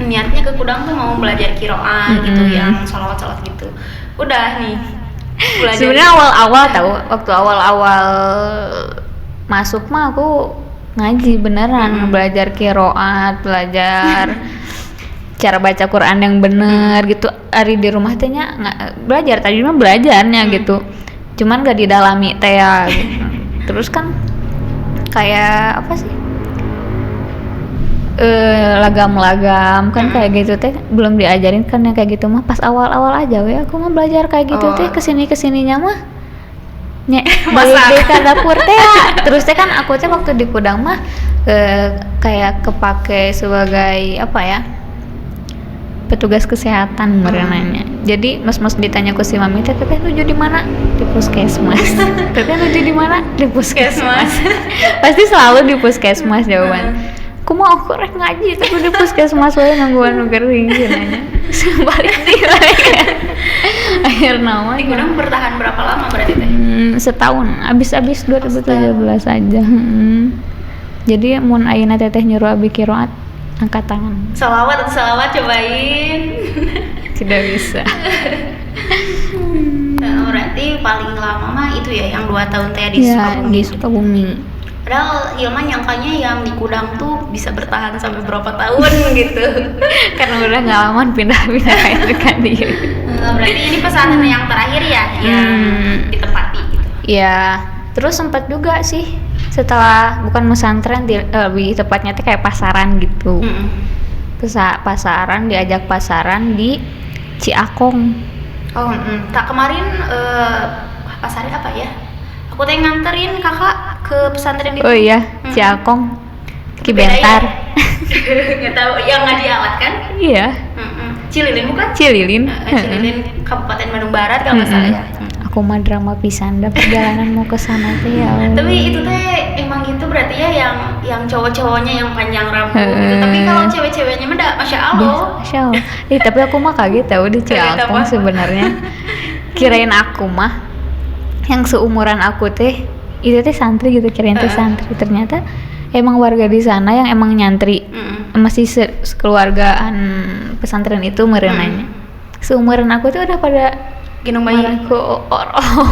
Speaker 1: niatnya ke Kudang tuh mau belajar kiroan gitu yang sholawat gitu. Udah nih belajar.
Speaker 2: Sebenarnya awal-awal tahu waktu awal-awal masuk mah aku ngaji beneran belajar kiroat belajar cara baca Quran yang bener gitu ari di rumah tehnya belajar tadi mah belajarnya gitu cuman gak didalami teh ya gitu. Terus kan kayak apa sih lagam-lagam kan kayak gitu teh belum diajarin kan yang kayak gitu mah pas awal-awal aja we aku mah belajar kayak gitu teh kesininya mah balik ke dapur teh ya. Terus teh kan aku teh waktu di Kudang mah kayak kepake sebagai apa ya petugas kesehatan merenanya. Jadi mas ditanya ke si mami teh teteh nuju di mana di puskesmas. Teteh nuju di mana di puskesmas. Pasti selalu di puskesmas jawaban. Kumaha aku rek ngaji tapi di puskesmas wae nungguan nu gering cenanya. Balik deui akhirna mah
Speaker 1: Di Kudang bertahan berapa lama berarti teh?
Speaker 2: setahun abis 2017 aja. Jadi mun ayeuna teteh nyuruh abi kiroat angkat tangan.
Speaker 1: Salawat cobain.
Speaker 2: Tidak bisa.
Speaker 1: Nah, berarti paling lama mah itu ya yang 2 tahun teh di
Speaker 2: Ya,
Speaker 1: Sukabumi.
Speaker 2: di Sukabumi.
Speaker 1: Padahal Hilma nyangkanya yang di Kudang tuh bisa bertahan sampai berapa tahun gitu.
Speaker 2: Karena udah ngalaman pindah-pindah kayak itu kan dia.
Speaker 1: Berarti ini pesantren yang terakhir ya yang ditempati gitu.
Speaker 2: Ya, terus sempat juga sih setelah bukan pesantren lebih tepatnya tuh kayak pasaran gitu. Pasaran diajak pasaran di Ciakong.
Speaker 1: Oh, tak kemarin pasarnya apa ya? Aku teh nganterin kakak ke pesantren itu.
Speaker 2: Oh iya, Ciakong.
Speaker 1: Beda
Speaker 2: Kibentar.
Speaker 1: ya? Nggak tahu yang ngaji alat kan?
Speaker 2: Iya,
Speaker 1: Cililin bukan?
Speaker 2: Cililin.
Speaker 1: Cililin Kabupaten Bandung Barat kalau nggak salah ya.
Speaker 2: Aku mah drama pisan dah perjalanan mau ke sana teh ya. Allah.
Speaker 1: Tapi itu teh emang gitu berarti ya yang cowok-cowoknya yang panjang rambut gitu. Tapi kalau cewek-ceweknya mah masya Allah.
Speaker 2: Masya Allah. Tapi aku mah kaget tahu di
Speaker 1: Kaget
Speaker 2: Ciakong
Speaker 1: apa?
Speaker 2: sebenarnya. Kirain aku mah yang seumuran aku teh itu teh santri gitu kirain teh santri ternyata emang warga di sana yang emang nyantri masih sekeluargaan pesantren itu merenanya. Seumuran aku tuh udah pada
Speaker 1: Gendong bayi.
Speaker 2: marahku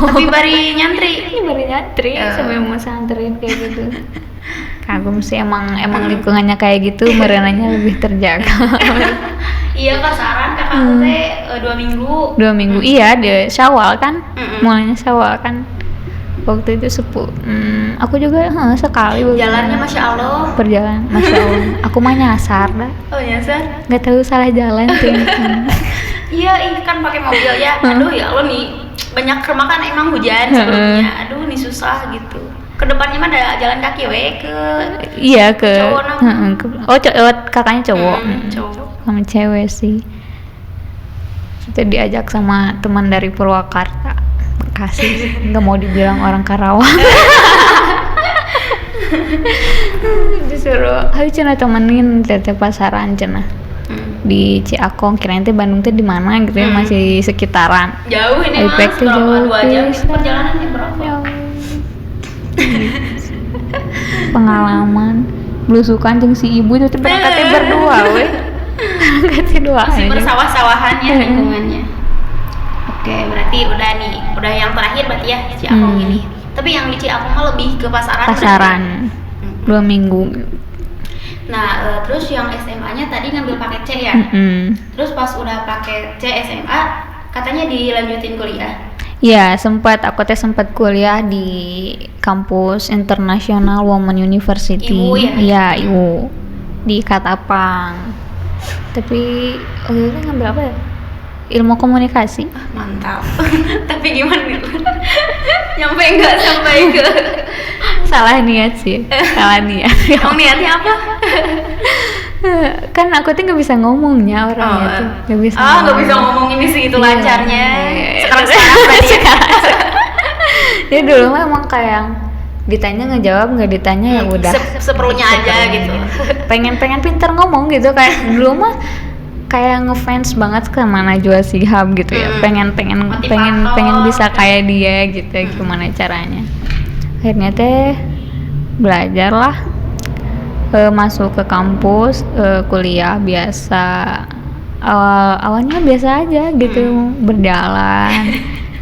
Speaker 1: Tapi bari nyantri.
Speaker 2: ini baru nyantri sampai mau santrin kayak gitu. Kagum sih emang lingkungannya kayak gitu merenanya lebih terjaga.
Speaker 1: Iya pasaran kakakku teh 2 minggu.
Speaker 2: 2 minggu iya di Syawal kan mulainya Syawal kan waktu itu aku juga sekali
Speaker 1: Jalannya masya Allah.
Speaker 2: perjalanan masya Allah aku mah nyasar dah
Speaker 1: Oh nyasar.
Speaker 2: nggak tahu salah jalan tuh
Speaker 1: Iya kan pakai mobil ya. Aduh ya Allah nih banyak remakan emang hujan sebelumnya. Aduh, ini susah gitu. Kedepannya mah ada jalan kaki ke
Speaker 2: Iya ke.
Speaker 1: cowok nama.
Speaker 2: Kakaknya cowok.
Speaker 1: Cowok.
Speaker 2: Sama cewek sih. Kita diajak sama teman dari Purwakarta, Bekasi. Nggak mau dibilang orang Karawang. Disuruh, ayo cina temenin teteh pasaran cina di Ciakong, kirain teh Bandung teh di mana gitu ya, masih sekitaran.
Speaker 1: Jauh ini mah,
Speaker 2: Efeknya
Speaker 1: berapa 2 jam
Speaker 2: pisan.
Speaker 1: perjalanannya berapa?
Speaker 2: Jauh. Pengalaman belusukan jeung si ibu itu berangkatnya berdua weh. Berangkatnya dua
Speaker 1: Masih
Speaker 2: aja.
Speaker 1: bersawah-sawahannya lingkungannya. Oke, berarti udah nih, udah yang terakhir berarti ya Ciakong ini. Tapi yang di Ciakong mah lebih ke pasaran.
Speaker 2: Pasaran 2 minggu.
Speaker 1: Nah, terus yang SMA-nya tadi ngambil paket C ya. Terus pas udah paket C SMA, katanya dilanjutin kuliah.
Speaker 2: Ya, aku sempat kuliah di kampus International Women University.
Speaker 1: IWU ya?
Speaker 2: Iya, IWU di Katapang. Tapi itu ngambil apa ya? Ilmu komunikasi.
Speaker 1: Mantap. Tapi gimana nih? Nyampe nggak sampai ke
Speaker 2: Salah niat sih. Salah niat.
Speaker 1: Emang niatnya apa?
Speaker 2: Kan aku tuh nggak bisa ngomongnya orangnya tuh. Nggak bisa.
Speaker 1: Nggak bisa ngomong ini sih itu
Speaker 2: Iya.
Speaker 1: lancarnya.
Speaker 2: Iya.
Speaker 1: Sekarang berarti ya.
Speaker 2: Dia dulu mah emang kayak ditanya ngejawab, nggak ditanya ya udah.
Speaker 1: Seperlunya aja gitu.
Speaker 2: pengen pinter ngomong gitu, kayak dulu mah kayak ngefans banget ke Najwa Shihab gitu ya. Pengen bisa kayak dia gitu. Gimana caranya? Akhirnya teh belajar lah, masuk ke kampus, kuliah biasa. Awalnya biasa aja gitu, berjalan.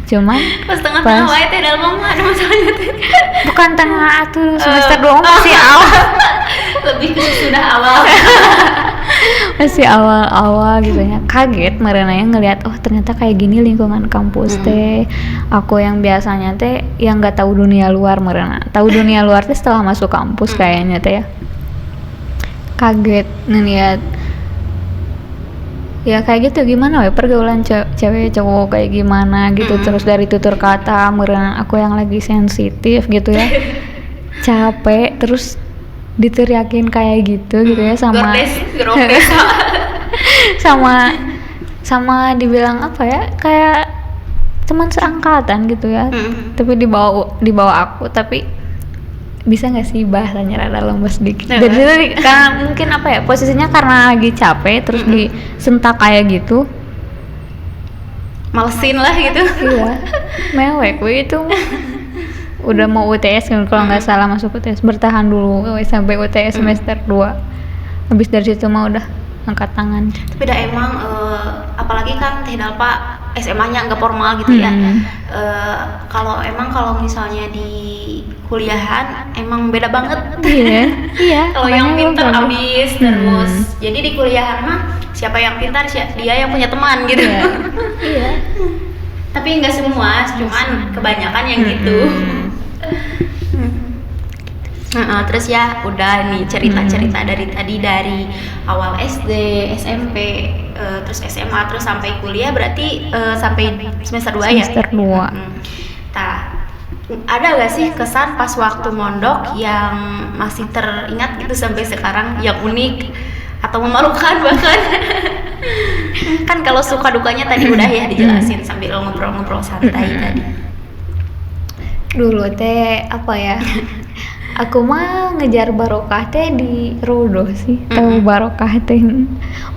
Speaker 2: Cuman
Speaker 1: Pas tengah-tengah wae teh dalam mah ada masalahnya teh.
Speaker 2: bukan tengah tuh semester 2 masih awal.
Speaker 1: Lebih ke sudah awal.
Speaker 2: Masih awal-awal gitu ya, kaget merenanya ngelihat oh ternyata kayak gini lingkungan kampus teh. Aku yang biasanya teh yang nggak tahu dunia luar, merena tahu dunia luar teh setelah masuk kampus kayaknya teh ya. Kaget ngelihat ya kayak gitu, gimana we pergaulan cewek cowok kayak gimana gitu. Terus dari tutur kata merena aku yang lagi sensitif gitu ya, capek terus diteriakin kayak gitu ya sama sama dibilang apa ya, kayak teman seangkatan gitu ya. Tapi dibawa aku, tapi bisa nggak sih bahasanya rada lembas sedikit. Jadi karena mungkin apa ya, posisinya karena lagi capek terus disentak kayak gitu,
Speaker 1: malesin lah gitu.
Speaker 2: iya mewek we itu. Udah mau UTS kan kalau nggak salah, masuk UTS, bertahan dulu sampai UTS semester 2. Habis dari situ mah udah angkat tangan.
Speaker 1: Tapi dah emang apalagi kan Teh Dalpa SMA-nya nggak formal gitu ya. Kalau misalnya di kuliahan emang beda banget.
Speaker 2: Iya.
Speaker 1: Kalau yang pintar abis terus. Jadi di kuliahan mah siapa yang pintar dia yang punya teman gitu.
Speaker 2: Iya.
Speaker 1: Tapi nggak semua, cuman kebanyakan yang gitu. Terus ya udah nih cerita-cerita dari tadi, dari awal SD, SMP, terus SMA, terus sampai kuliah, berarti sampai semester 2 ya?
Speaker 2: Semester 2.
Speaker 1: Nah, ada gak sih kesan pas waktu mondok yang masih teringat gitu sampai sekarang, yang unik atau memalukan bahkan? Kan kalau suka dukanya tadi udah ya dijelasin sambil ngobrol-ngobrol santai tadi.
Speaker 2: Dulu teh apa ya? Aku mah ngejar barokah teh di Rodo sih. Tahu barokah teh?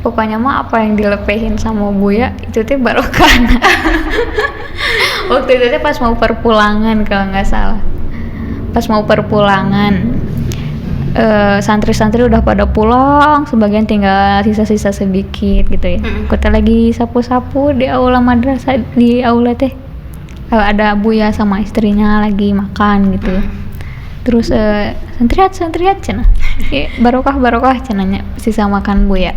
Speaker 2: Pokoknya mah apa yang dilepehin sama Buya itu teh barokah. Waktu itu teh pas mau perpulangan kalau nggak salah. Pas mau perpulangan, santri-santri udah pada pulang, sebagian tinggal sisa-sisa sedikit gitu ya. Kita lagi sapu-sapu di aula madrasah, di aula teh ada Buya sama istrinya lagi makan gitu ya. Terus santriat cenah, barokah cenahnya sisa makan Buya.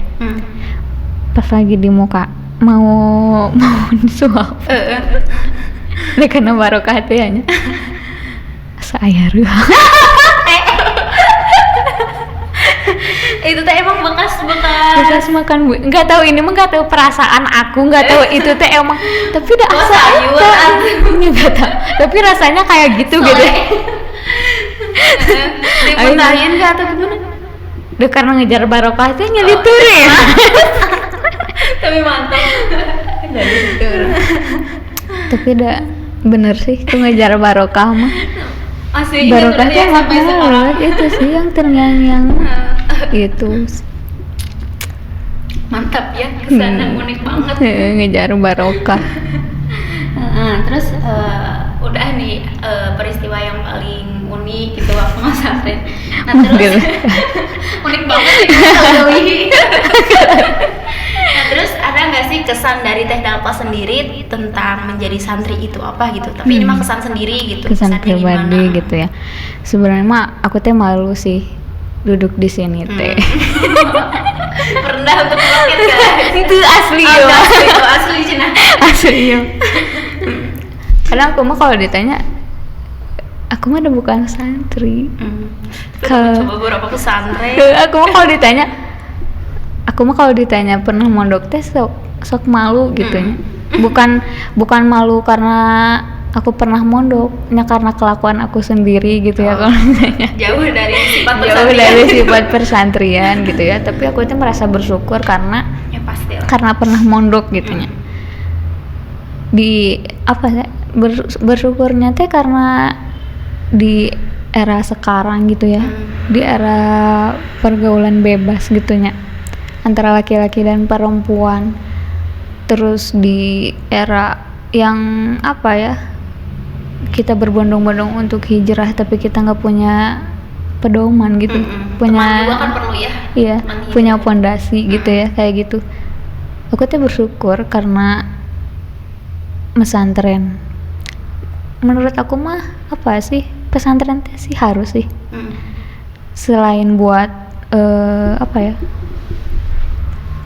Speaker 2: Pas lagi di muka mau disuap, karena barokah teh hanya saya
Speaker 1: Itu teh emang bekas
Speaker 2: makan bu, nggak tahu ini mah nggak tahu perasaan aku, nggak tahu itu teh emang, tapi udah
Speaker 1: Oh,
Speaker 2: asa
Speaker 1: sayur
Speaker 2: nggak tahu, tapi rasanya kayak gitu gitu.
Speaker 1: dimuntahin nggak atau gimana?
Speaker 2: Udah karena ngejar barokah teh nyeliturin.
Speaker 1: Tapi mantap.
Speaker 2: Tapi udah bener sih tuh ngejar barokah mah.
Speaker 1: Asli
Speaker 2: Barokah tuh enak
Speaker 1: sampai sekarang.
Speaker 2: banget, itu sih yang terngiang-ngiang itu.
Speaker 1: Mantap ya, kesana unik banget.
Speaker 2: Ngejar barokah.
Speaker 1: Terus udah nih peristiwa yang paling unik gitu waktu pesantren. Nah terus unik banget ya kalau Nah terus ada nggak sih kesan dari Teh Dalpa sendiri tentang menjadi santri itu apa gitu? Tapi ini mah kesan sendiri gitu.
Speaker 2: Kesan
Speaker 1: kesannya
Speaker 2: pribadi
Speaker 1: gimana?
Speaker 2: gitu ya. Sebenarnya mah aku teh malu sih duduk di sini teh.
Speaker 1: Rendah untuk meloket guys.
Speaker 2: Itu asli
Speaker 1: Oh,
Speaker 2: ya.
Speaker 1: asli itu asli Cina.
Speaker 2: Asli ya. Kadang aku mah kalau ditanya, aku mah udah bukan santri.
Speaker 1: Udah coba beberapa pesantren.
Speaker 2: Aku mah kalau ditanya pernah mondok teh sok malu gitu ya. Bukan malu karena aku pernah mondok, karena kelakuan aku sendiri gitu ya kalau ditanya.
Speaker 1: Jauh dari sifat
Speaker 2: Jauh
Speaker 1: pesantren.
Speaker 2: dari sifat persantrian gitu ya. Tapi aku itu merasa bersyukur karena
Speaker 1: Ya pasti lah.
Speaker 2: pernah mondok gitu ya. Di apa ya? Bersyukurnya teh karena di era sekarang gitu ya. Di era pergaulan bebas gitunya antara laki-laki dan perempuan, terus di era yang apa ya, kita berbondong-bondong untuk hijrah tapi kita nggak punya pedoman gitu, punya
Speaker 1: Teman juga kan perlu ya.
Speaker 2: iya
Speaker 1: teman hidup.
Speaker 2: punya pondasi gitu ya, kayak gitu. Aku tuh bersyukur karena pesantren. Menurut aku mah apa sih, pesantren teh sih harus sih, selain buat apa ya,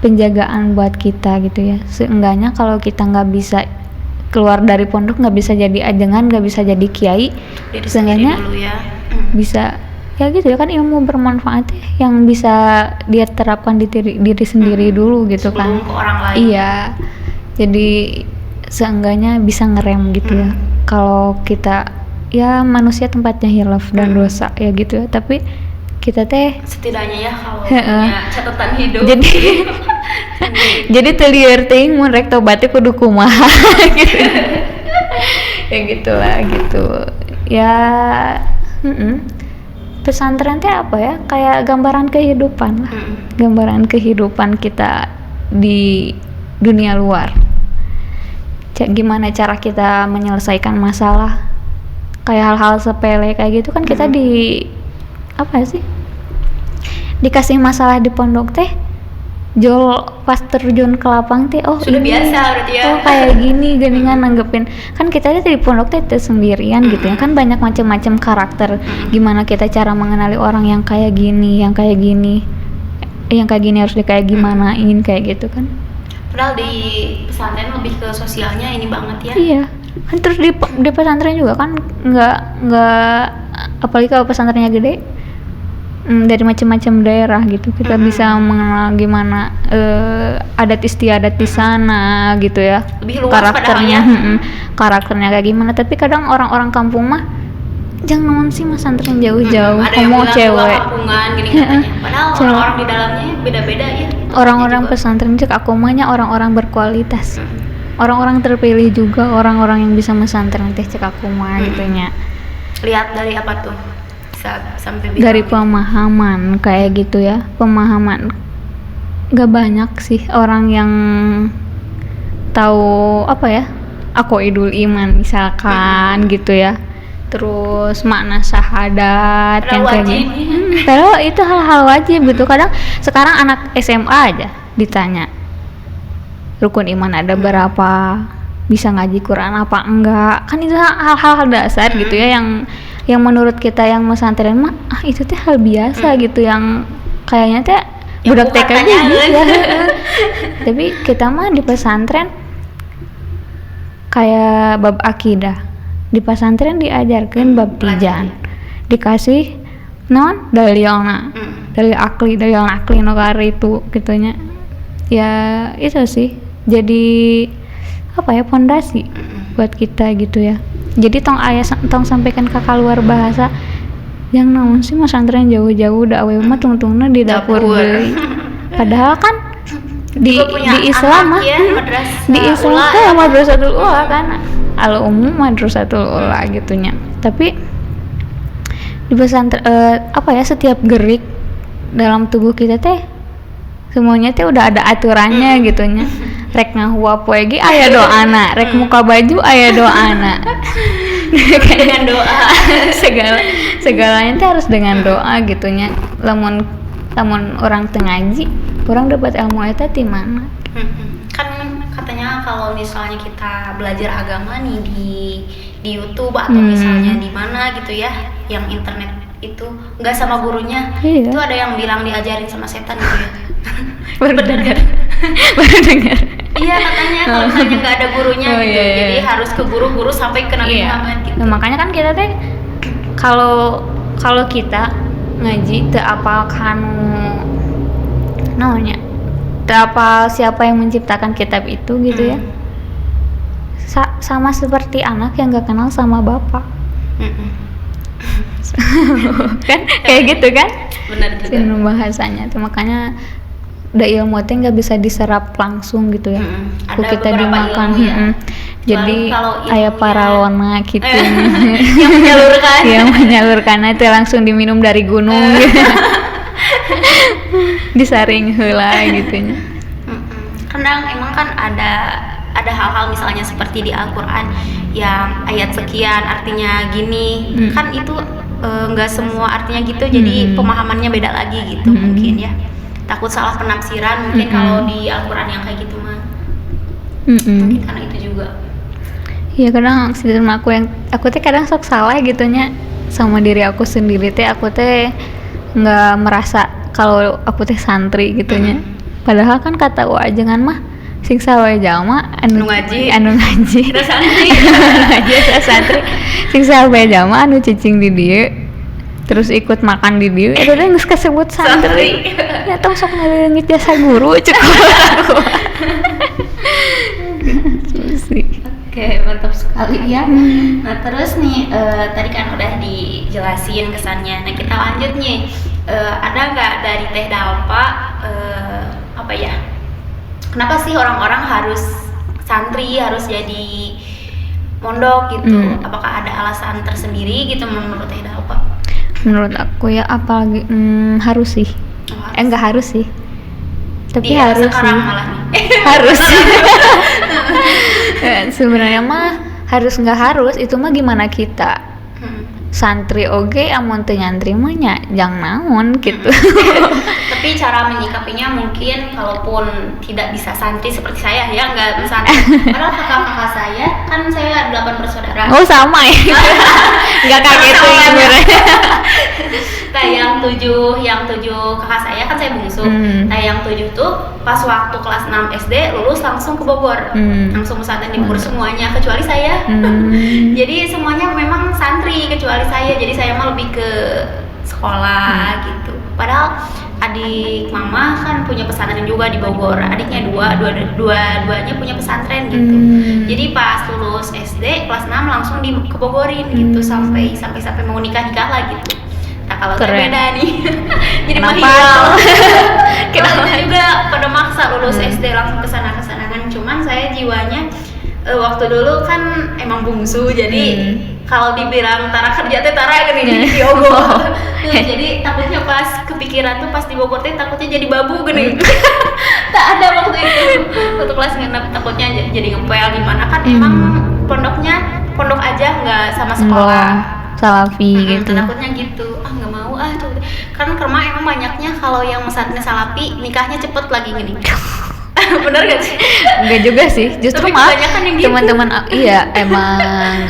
Speaker 2: penjagaan buat kita gitu ya. Seenggaknya kalau kita nggak bisa keluar dari pondok, nggak bisa jadi ajengan, nggak bisa jadi kiai,
Speaker 1: Diri
Speaker 2: seenggaknya
Speaker 1: sendiri dulu ya.
Speaker 2: bisa ya gitu ya kan, ilmu bermanfaat ya, yang bisa dia terapkan di diri sendiri dulu gitu kan.
Speaker 1: Sebelum ke orang lain.
Speaker 2: Iya, jadi seenggaknya bisa ngerem gitu ya. Kalau kita ya manusia tempatnya hilaf dan dosa ya gitu ya, tapi kita teh
Speaker 1: Setidaknya ya kalau punya catatan hidup.
Speaker 2: jadi telieur teuing mun rek tobat teh kudu kumaha gitu. Ya gitulah gitu. Ya pesantren teh apa ya? Kayak gambaran kehidupan lah. Gambaran kehidupan kita di dunia luar. Gimana cara kita menyelesaikan masalah? Kayak hal-hal sepele kayak gitu kan kita di apa sih? Dikasih masalah di pondok teh, jol pas terjun ke lapang teh, oh
Speaker 1: Sudah
Speaker 2: ini,
Speaker 1: biasa berarti ya.
Speaker 2: oh kayak gini geningan nanggepin. Kan kita teh di pondok teh sendirian gitu ya, kan banyak macam-macam karakter. Gimana kita cara mengenali orang yang kayak gini, yang kayak gini harus kayak gimanain kayak gitu kan.
Speaker 1: Padahal di pesantren lebih ke sosialnya ini banget ya.
Speaker 2: Iya. Kan terus di pesantren juga kan nggak apalagi kalau pesantrennya gede, dari macam-macam daerah gitu kita bisa mengenal gimana adat istiadat di sana gitu ya,
Speaker 1: Lebih luas
Speaker 2: karakternya
Speaker 1: padahal
Speaker 2: karakternya kayak gimana. Tapi kadang orang-orang kampung mah jangan sih mas santren jauh-jauh,
Speaker 1: Ada yang
Speaker 2: kamu
Speaker 1: bilang
Speaker 2: cewek,
Speaker 1: kampungan gini katanya. Padahal
Speaker 2: Cewek.
Speaker 1: orang-orang di dalamnya beda-beda ya.
Speaker 2: orang-orang
Speaker 1: Juga.
Speaker 2: pesantren cek aku mahnya orang-orang berkualitas, orang-orang terpilih juga, orang-orang yang bisa mesantren teh cek aku mah gitunya.
Speaker 1: Lihat dari apa tuh? Bisa sampai bilang
Speaker 2: Dari
Speaker 1: gitu.
Speaker 2: pemahaman kayak gitu ya, pemahaman gak banyak sih orang yang tahu apa ya, aqaidul iman misalkan gitu ya, terus makna syahadat
Speaker 1: Padahal
Speaker 2: yang kayak
Speaker 1: wajib.
Speaker 2: gitu. Padahal itu hal-hal wajib gitu. Kadang sekarang anak SMA aja ditanya rukun iman ada berapa, bisa ngaji Quran apa enggak, kan itu hal-hal dasar gitu ya, yang menurut kita yang pesantren mah itu teh hal biasa gitu, yang kayaknya teh
Speaker 1: Yang
Speaker 2: budak
Speaker 1: bukan
Speaker 2: TK
Speaker 1: tanyaan.
Speaker 2: bisa. Tapi kita mah di pesantren kayak bab akidah, di pesantren diajarkan bab tijan, dikasih non dalil akli no kari itu gitunya. Ya itu sih jadi apa ya, pondasi buat kita gitu ya. Jadi tong sampaikan ke keluar bahasa yang namun sih mas pesantren jauh-jauh udah awe mah tungtungna di dapur deui. Padahal kan di Islam mah
Speaker 1: ya,
Speaker 2: di Islam kan madrasatul ula kan al umum madrasatul ula gitunya. Tapi di pesantren apa ya, setiap gerik dalam tubuh kita teh semuanya teh udah ada aturannya gitunya. Rek ngahua poe ge aya doana, rek muka baju aya doana.
Speaker 1: Dengan doa.
Speaker 2: segalanya teh harus dengan doa gitunya. Lamun orang teu ngaji, orang dapat ilmu eta ti mana?
Speaker 1: Kan katanya kalau misalnya kita belajar agama nih di YouTube atau misalnya di mana gitu ya, yang internet itu nggak sama gurunya,
Speaker 2: iya.
Speaker 1: Itu ada yang bilang diajarin sama setan gitu ya.
Speaker 2: baru dengar.
Speaker 1: Iya katanya kalau misalnya nggak ada gurunya gitu,
Speaker 2: iya.
Speaker 1: jadi harus ke guru sampai ke Nabi Muhammad gitu.
Speaker 2: Nah, makanya kan kita teh kalau kita ngaji teu apal kanu namanya, teu apal siapa yang menciptakan kitab itu gitu ya. Sama seperti anak yang nggak kenal sama bapak. Kan kayak gitu kan?
Speaker 1: Benar juga.
Speaker 2: Sinu bahasanya tuh, makanya da ilmu teh nggak bisa diserap langsung gitu ya.
Speaker 1: Ada
Speaker 2: Kita
Speaker 1: beberapa
Speaker 2: dimakan.
Speaker 1: ilmu ya.
Speaker 2: Jadi aya paralona gitu.
Speaker 1: yang menyalurkan.
Speaker 2: Yang menyalurkan itu langsung diminum dari gunung. Disaring heula gitunya.
Speaker 1: Kadang emang kan ada hal-hal misalnya seperti di Al-Qur'an yang ayat sekian artinya gini, kan itu nggak semua artinya gitu, jadi pemahamannya beda lagi gitu mungkin ya. Takut salah penafsiran mungkin kalau di Al-Qur'an yang kayak gitu mah. Mungkin karena itu juga.
Speaker 2: Iya, kadang sistem aku teh kadang sok salah gitunya sama diri aku sendiri teh. Aku teh nggak merasa kalau aku teh santri gitunya. Padahal kan kata wajangan mah siksa wae jalma anu ngaji
Speaker 1: Kita santri.
Speaker 2: santri siksa wae jalma anu cicing di dieu terus ikut makan di dieu eta teh geus kasebut santri. Ya tong sok ngaleungit jasa guru cukup.
Speaker 1: Oke, mantap sekali ya. Nah terus nih tadi kan udah dijelasin kesannya. Nah kita lanjut nih, ada nggak dari Teh Dalpa apa ya? Kenapa sih orang-orang harus santri, harus jadi mondok gitu? Apakah ada alasan tersendiri gitu menurut Teh Dalpa?
Speaker 2: Menurut aku ya apalagi harus sih. Enggak harus sih. Tapi harus
Speaker 1: sekarang
Speaker 2: sih.
Speaker 1: Malah nih.
Speaker 2: Harus. Sebenarnya mah harus nggak harus, itu mah gimana kita. Santri oge amun teu nyantri mah nya jang naon gitu.
Speaker 1: Tapi cara menyikapinya mungkin kalaupun tidak bisa santri seperti saya ya, nggak santri. Padahal kakak-kakak saya kan saya 8 bersaudara.
Speaker 2: Oh sama ya. Nggak kaget tuh sebenarnya.
Speaker 1: Nah yang 7 kakak saya kan saya bungsu. Nah yang 7 tuh pas waktu kelas 6 SD lulus langsung ke Bogor. Langsung pesantren di Bogor semuanya kecuali saya. Jadi semuanya memang santri kecuali saya. Jadi saya mah lebih ke sekolah gitu. Padahal adik mama kan punya pesantren juga di Bogor. Adiknya dua-duanya punya pesantren gitu. Jadi pas lulus SD kelas 6 langsung ke Bogorin gitu sampai mau nikah lah gitu. Nah kalau saya beda nih. Jadi mahal. Kita juga pada maksa lulus SD langsung kesana kan. Cuman saya jiwanya waktu dulu kan emang bungsu, jadi kalau dibilang tara kerja teh tara gini di Bogor. Jadi takutnya pas kepikiran tuh pas di Bogor teh takutnya jadi babu gini. Tak ada waktu itu. Waktu kelas 6 takutnya jadi ngepel gimana kan emang pondok aja nggak sama sekolah.
Speaker 2: Salafi gitu.
Speaker 1: Takutnya gitu. Nggak mau tuh. Kan karena emang banyaknya kalau yang pesantren salafi nikahnya cepet lagi gini. Bener gak sih?
Speaker 2: Enggak juga sih, justru
Speaker 1: tapi
Speaker 2: mah
Speaker 1: gitu.
Speaker 2: teman-teman iya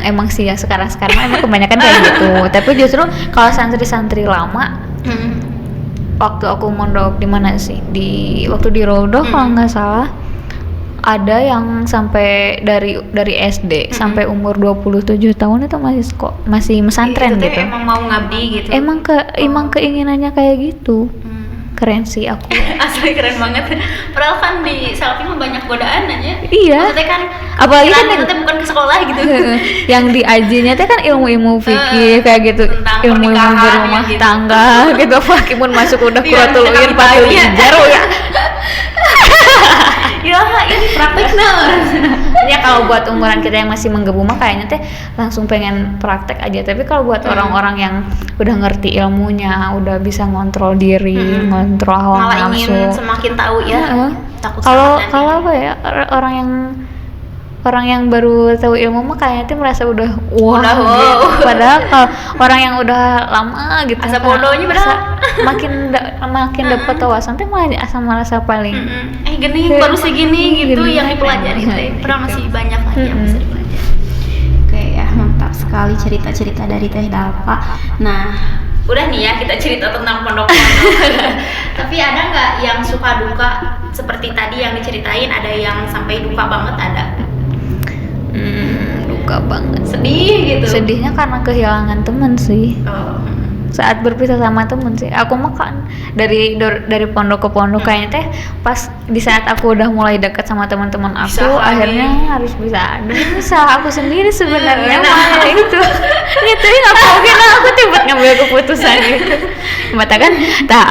Speaker 2: emang sih ya sekarang emang kebanyakan kayak gitu. Tapi justru kalau santri-santri lama waktu aku mondok di mana sih, waktu di Rodoh kalau nggak salah, ada yang sampai dari SD sampai umur 27 tahun itu masih mesantren
Speaker 1: itu
Speaker 2: gitu.
Speaker 1: emang mau ngabdi gitu.
Speaker 2: Emang keinginannya kayak gitu. Keren sih aku.
Speaker 1: Asli keren banget. Padahal kan di Selfie mah banyak godaan aja.
Speaker 2: Iya.
Speaker 1: Maksudnya kan
Speaker 2: Apalagi kan
Speaker 1: itu teh bukan ke sekolah gitu.
Speaker 2: yang diajinya teh kan ilmu-ilmu fikih kayak gitu,
Speaker 1: tentang
Speaker 2: ilmu-ilmu
Speaker 1: pernikahan
Speaker 2: berumah
Speaker 1: gitu.
Speaker 2: tangga gitu. Fakimun masuk udah
Speaker 1: Iya,
Speaker 2: kuratuluin
Speaker 1: tentang
Speaker 2: patul
Speaker 1: bahagia.
Speaker 2: jaro ya.
Speaker 1: Ya ini praktek
Speaker 2: Ya kalau buat umuran kita yang masih menggebu mah kayaknya teh langsung pengen praktek aja. Tapi kalau buat orang-orang yang udah ngerti ilmunya, udah bisa ngontrol diri, ngontrol hawa
Speaker 1: malah
Speaker 2: nafsu.
Speaker 1: ingin semakin tahu ya. Takut
Speaker 2: Kalau
Speaker 1: salah nanti.
Speaker 2: kalau apa ya orang yang baru tahu ilmu mah kayaknya tuh merasa udah wah
Speaker 1: Udah
Speaker 2: gitu.
Speaker 1: wow.
Speaker 2: Padahal kalau orang yang udah lama gitu
Speaker 1: Asa
Speaker 2: kan,
Speaker 1: bodohnya padahal.
Speaker 2: makin dapat wawasan teh malah asa merasa paling
Speaker 1: Gini baru segini gitu
Speaker 2: Gini.
Speaker 1: yang dipelajari teh. Padahal masih banyak lagi yang bisa dipelajari. Oke ya, mantap sekali cerita-cerita dari Teh Dalpa. Nah, udah nih ya kita cerita tentang pondok-pondok. Tapi ada nggak yang suka duka seperti tadi yang diceritain? Ada yang sampai duka banget ada?
Speaker 2: duka banget.
Speaker 1: Sedih gitu.
Speaker 2: Sedihnya karena kehilangan teman sih.
Speaker 1: Oh.
Speaker 2: Saat berpisah sama temen sih, aku mah kan dari pondok ke pondok kayaknya teh pas di saat aku udah mulai dekat sama teman-teman aku,
Speaker 1: Bisa lagi.
Speaker 2: akhirnya harus bisa aku sendiri sebenarnya
Speaker 1: Nah.
Speaker 2: malah itu ngituin aku tiba ngambil keputusan gitu. Mata kan,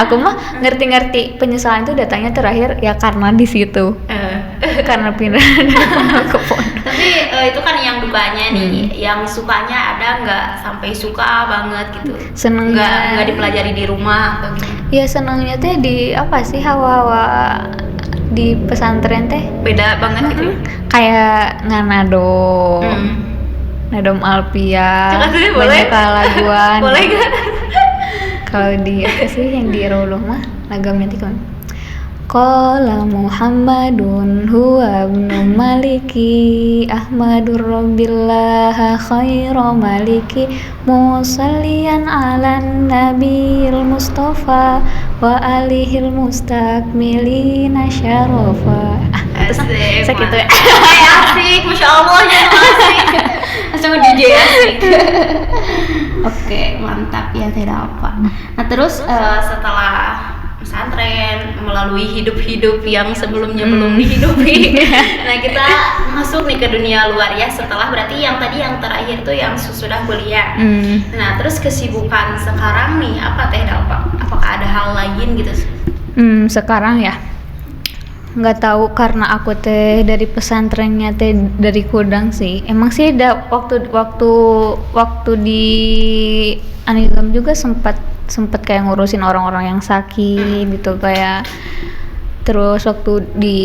Speaker 2: aku mah ngerti penyesalan itu datangnya terakhir ya karena di situ, karena pindah dari pondok ke pondok.
Speaker 1: Tapi itu kan yang dukanya nih, yang sukanya ada nggak sampai suka banget gitu?
Speaker 2: Seneng
Speaker 1: Nggak dipelajari di rumah atau gimana?
Speaker 2: Ya senangnya teh di apa sih hawa-hawa di pesantren teh
Speaker 1: Beda banget gitu.
Speaker 2: kayak nganado, nadom alpia,
Speaker 1: Coba boleh?
Speaker 2: banyak laguan.
Speaker 1: Boleh nggak?
Speaker 2: Kalau di apa sih yang di Rauluh mah lagamnya tuh kan. Qala Muhammadun huwa ibnu maliki Ahmadur rabbillah khairu maliki musallian ala nabiyil mustafa wa alihil mustakmilina syarafa.
Speaker 1: Asik.
Speaker 2: Segitu ya.
Speaker 1: Asik, masya Allah ya asik. Langsung DJ asik. Oke, mantap ya tidak apa. Nah terus setelah pesantren melalui hidup-hidup yang sebelumnya belum dihidupi. Nah kita masuk nih ke dunia luar ya setelah berarti yang tadi yang terakhir tuh yang sudah kuliah. Nah terus kesibukan sekarang nih apa Teh Dalpa? Apakah ada hal lain gitu?
Speaker 2: Sekarang ya nggak tahu karena aku teh dari pesantrennya teh dari Kudang sih. Emang sih ada waktu di Anizam juga sempat kayak ngurusin orang-orang yang sakit gitu kayak. Terus waktu di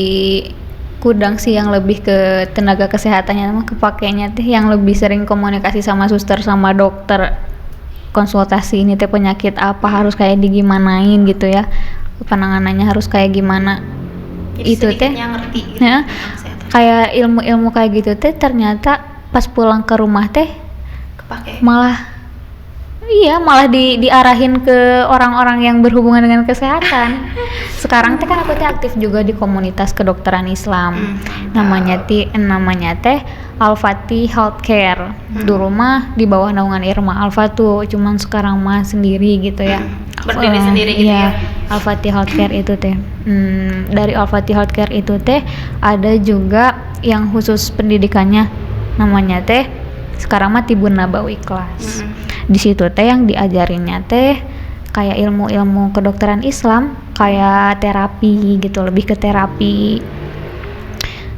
Speaker 2: Kudang sih yang lebih ke tenaga kesehatannya mah kepakainya teh yang lebih sering komunikasi sama suster sama dokter, konsultasi ini teh penyakit apa harus kayak digimanain gitu ya, penanganannya harus kayak gimana.
Speaker 1: Jadi
Speaker 2: Itu teh
Speaker 1: sedikitnya ngerti gitu,
Speaker 2: ya,
Speaker 1: kesehatan.
Speaker 2: kayak ilmu kayak gitu teh ternyata pas pulang ke rumah teh
Speaker 1: Kepake.
Speaker 2: malah diarahin ke orang-orang yang berhubungan dengan kesehatan. Sekarang teh kan aku teh aktif juga di komunitas kedokteran Islam. Namanya teh Al-Fatih Healthcare. Dulu mah di bawah naungan Irma Al-Fatu, cuman sekarang mah sendiri gitu ya.
Speaker 1: Berdiri sendiri gitu
Speaker 2: iya,
Speaker 1: ya.
Speaker 2: Al-Fatih Healthcare itu teh. Dari Al-Fatih Healthcare itu teh ada juga yang khusus pendidikannya namanya teh sekarang mah Tibun Nabawi kelas. Di situ teh yang diajarinnya teh kayak ilmu-ilmu kedokteran Islam, kayak terapi gitu, lebih ke terapi.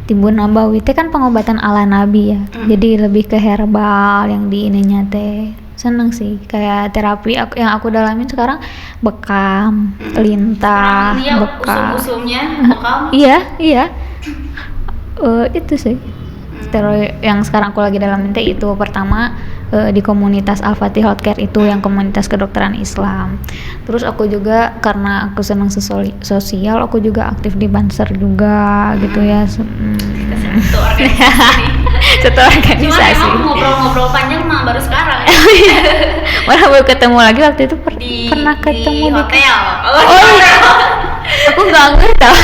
Speaker 2: Tibun Nabawi teh kan pengobatan ala Nabi ya. Jadi lebih ke herbal yang di ininya teh. Seneng sih kayak terapi yang aku dalamin sekarang bekam, lintah,
Speaker 1: Sekarang dia
Speaker 2: bekam.
Speaker 1: usum-usumnya bekam.
Speaker 2: Iya. Itu sih. Steroid yang sekarang aku lagi dalamin teh itu pertama di komunitas Al-Fatih Healthcare itu yang komunitas kedokteran Islam. Terus aku juga karena aku senang sosial, aku juga aktif di Banser juga gitu ya.
Speaker 1: Satu organisasi.
Speaker 2: Satu
Speaker 1: Cuma
Speaker 2: organisasi.
Speaker 1: emang ngobrol-ngobrol panjang mah baru sekarang ya.
Speaker 2: Malah baru ketemu lagi waktu itu pernah ketemu
Speaker 1: di hotel.
Speaker 2: Oh iya. Aku nggak tahu.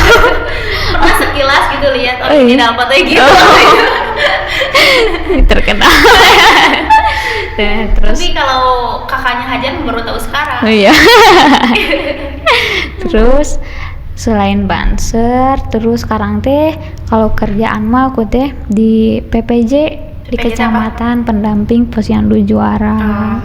Speaker 1: pernah sekilas gitu lihat
Speaker 2: Oh, iya.
Speaker 1: original fotonya gitu.
Speaker 2: Terkenal. Nah, terus
Speaker 1: Tapi kalau kakaknya Hajar baru tahu sekarang.
Speaker 2: oh iya. Terus selain Banser, terus sekarang teh kalau kerjaan mah aku teh di PPJ di
Speaker 1: PPJ
Speaker 2: Kecamatan Pendamping Posyandu Juara.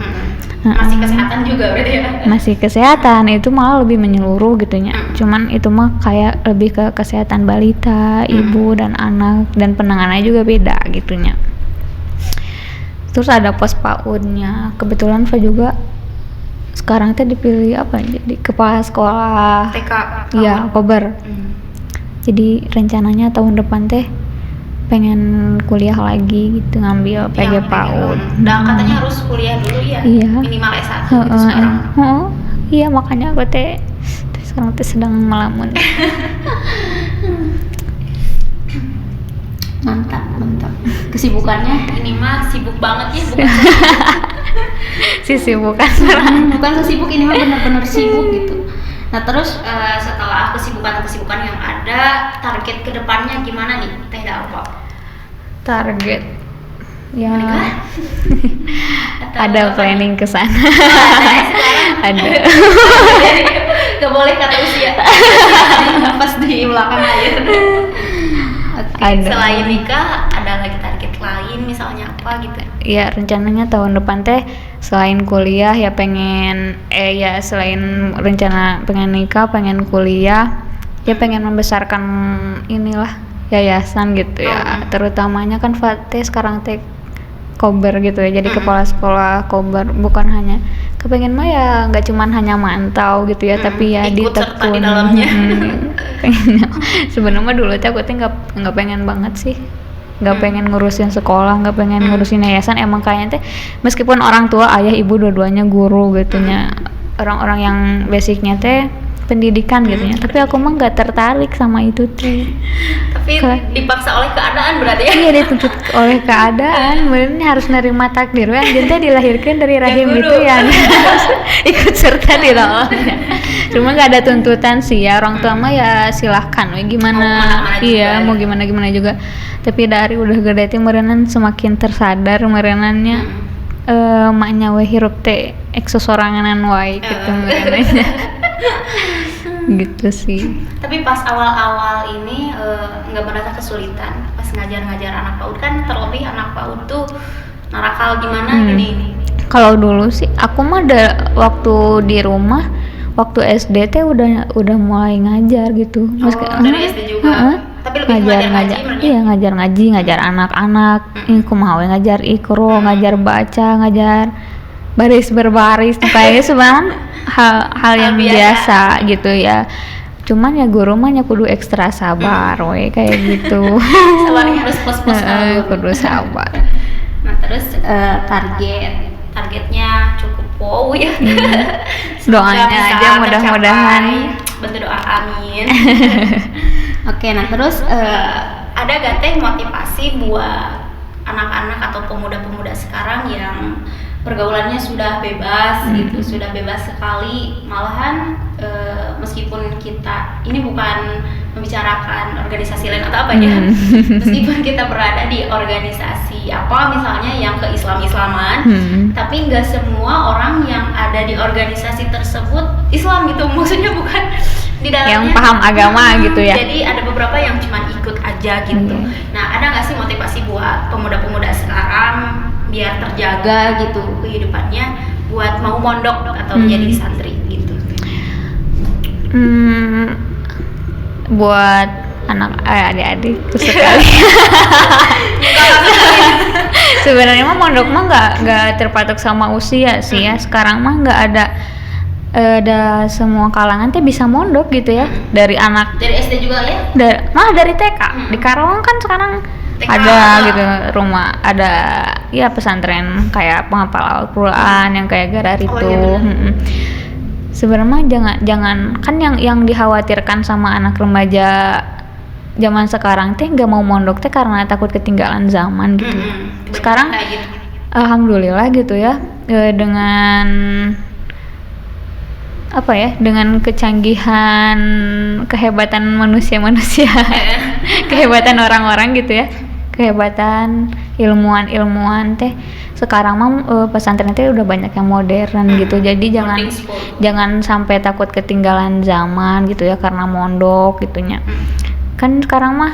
Speaker 1: Masih kesehatan juga berarti ya.
Speaker 2: Masih kesehatan, itu malah lebih menyeluruh gitunya. Cuman itu mah kayak lebih ke kesehatan balita, ibu dan anak, dan penanganannya juga beda gitunya. Terus ada pos PAUD-nya. Kebetulan saya juga sekarang teh dipilih apa jadi kepala sekolah.
Speaker 1: TK.
Speaker 2: Iya, Kober. Jadi rencananya tahun depan teh pengen kuliah lagi gitu, ngambil PG PAUD.
Speaker 1: Dan katanya harus kuliah dulu ya.
Speaker 2: Iya.
Speaker 1: Minimal S1 gitu sekarang.
Speaker 2: Iya, makanya aku teh sekarang teh sedang melamun.
Speaker 1: Mantap. Kesibukannya ini mah sibuk banget ya,
Speaker 2: Sisi bukan.
Speaker 1: bukan sesibuk ini mah benar-benar sibuk gitu. Nah terus setelah kesibukan yang ada, target kedepannya gimana nih Teh Dalva?
Speaker 2: Target ya
Speaker 1: Menikah? Atau
Speaker 2: ada
Speaker 1: apa
Speaker 2: planning ke sana. Ada.
Speaker 1: Gak boleh kata usia. Pas di belakang aja. Oke.
Speaker 2: Ada.
Speaker 1: Selain nikah, ada lagi target lain misalnya apa gitu?
Speaker 2: Ya rencananya tahun depan teh selain kuliah ya pengen selain rencana pengen nikah, pengen kuliah, ya pengen membesarkan inilah yayasan gitu ya. Terutamanya kan Fateh sekarang teh Kober gitu ya, jadi kepala sekolah Kober, bukan hanya kepengen mah ya nggak cuman hanya mantau gitu ya, tapi ya
Speaker 1: ikut serta di
Speaker 2: ditekun.
Speaker 1: dalamnya.
Speaker 2: Sebenarnya dulu teh aku teh nggak pengen banget sih, nggak pengen ngurusin sekolah, nggak pengen ngurusin yayasan. Emang kayaknya teh meskipun orang tua ayah ibu dua-duanya guru gitunya, orang-orang yang basicnya teh pendidikan gitunya, tapi aku mah nggak tertarik sama itu teh.
Speaker 1: Tapi dipaksa oleh keadaan berarti ya?
Speaker 2: Iya, dituntut oleh keadaan, benernya harus nerima takdir. Anjir teh dilahirkan dari rahim gitu ya, harus ikut serta di dalamnya. Cuma nggak ada tuntutan sih ya, orang tua mah ya silahkan, gimana, iya mau gimana juga. Tapi dari udah gede teh merenan semakin tersadar merenannya, maknya we hirup teh eksosoranganan wae gitu merenannya. Gitu sih.
Speaker 1: Tapi pas awal-awal ini nggak merasa kesulitan pas ngajar-ngajar anak PAUD, kan terlebih anak PAUD tuh narakal gimana gini.
Speaker 2: Kalau dulu sih aku mah waktu di rumah waktu SD teh udah mulai ngajar gitu.
Speaker 1: Dari SD juga. Tapi lebih ngajar.
Speaker 2: Iya, ngajar ngaji, ngajar anak-anak. Kumaha we ngajar ikro, ngajar baca, ngajar baris berbaris kayak sebenarnya hal yang biasa gitu ya. Cuman ya guru mah kudu ekstra sabar we kayak gitu.
Speaker 1: Sabarnya harus plus-plus
Speaker 2: kudu sabar.
Speaker 1: Nah, terus targetnya cukup wow ya.
Speaker 2: Doanya aja mudah-mudahan.
Speaker 1: Bantu doa, amin. Oke, nah terus ada gak teh motivasi buat anak-anak atau pemuda-pemuda sekarang yang pergaulannya sudah bebas gitu, sudah bebas sekali, malahan meskipun kita ini bukan membicarakan organisasi lain atau apa ya, meskipun kita berada di organisasi apa misalnya yang ke-Islam-Islaman, tapi nggak semua orang yang ada di organisasi tersebut Islam gitu, maksudnya bukan di dalamnya
Speaker 2: yang paham agama gitu ya.
Speaker 1: Jadi ada beberapa yang cuma ikut aja gitu. Nah, ada nggak sih motivasi buat pemuda-pemuda sekarang biar terjaga gitu kehidupannya buat mau mondok atau menjadi santri gitu?
Speaker 2: Buat adik-adik sekali. Sebenarnya mah mondok mah nggak terpatok sama usia sih ya. Sekarang mah nggak ada semua kalangan teh bisa mondok gitu ya. Dari anak
Speaker 1: dari SD juga ya?
Speaker 2: Malah dari TK. Di Karawang kan sekarang TK. Ada gitu rumah, ada ya pesantren kayak penghafal Al-Qur'an yang kayak Garar itu. Sebenarnya jangan kan yang dikhawatirkan sama anak remaja zaman sekarang teh nggak mau mondok teh karena takut ketinggalan zaman gitu. Sekarang alhamdulillah gitu ya, dengan apa ya, dengan kecanggihan kehebatan manusia-manusia, kehebatan orang-orang gitu ya, kehebatan ilmuwan teh sekarang mah pesantren teh udah banyak yang modern gitu, jadi jangan sampai takut ketinggalan zaman gitu ya karena mondok gitunya. Kan sekarang mah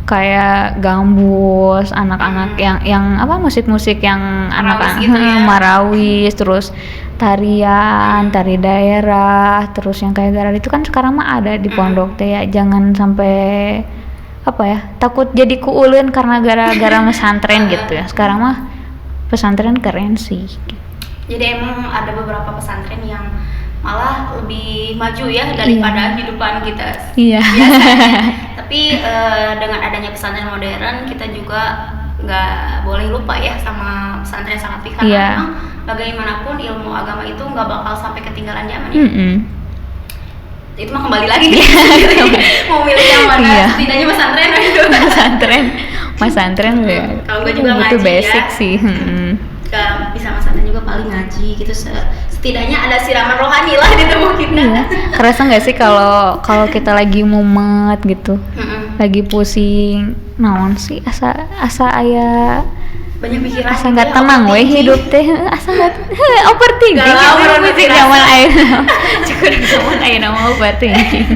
Speaker 2: kayak gambus, anak-anak yang apa, musik-musik yang anak-anak
Speaker 1: gitu ya.
Speaker 2: marawis, terus tarian, tari daerah, terus yang kayak gara itu kan sekarang mah ada di pondok teh ya. Jangan sampai apa ya, takut jadi kuuleun karena gara-gara pesantren gitu ya. Sekarang mah pesantren keren sih.
Speaker 1: Jadi emang ada beberapa pesantren yang malah lebih maju ya daripada kehidupan kita
Speaker 2: Iya.
Speaker 1: biasanya. Tapi dengan adanya pesantren modern, kita juga nggak boleh lupa ya sama pesantren salafi, karena
Speaker 2: Iya.
Speaker 1: memang bagaimanapun ilmu agama itu nggak bakal sampai ketinggalan zaman ya. Itu mah kembali lagi mau milih yang mana.
Speaker 2: Iya.
Speaker 1: Setidaknya pesantren gitu.
Speaker 2: Pesantren ya.
Speaker 1: Kalau gue juga
Speaker 2: itu
Speaker 1: ngaji
Speaker 2: basic
Speaker 1: ya.
Speaker 2: sih.
Speaker 1: Gak bisa pesantren juga paling ngaji gitu, setidaknya ada siraman rohani lah di tubuh kita.
Speaker 2: Iya. Kerasa nggak sih kalau kita lagi mumet gitu, lagi pusing, naon sih asa aya
Speaker 1: banyak pikiran,
Speaker 2: asa nggak tenang weh hidup teh, asa nggak overthinking.
Speaker 1: Galau,
Speaker 2: Itu
Speaker 1: orang
Speaker 2: musik
Speaker 1: berasa.
Speaker 2: zaman ayeuna, cukup zaman ayeuna mah overthinking.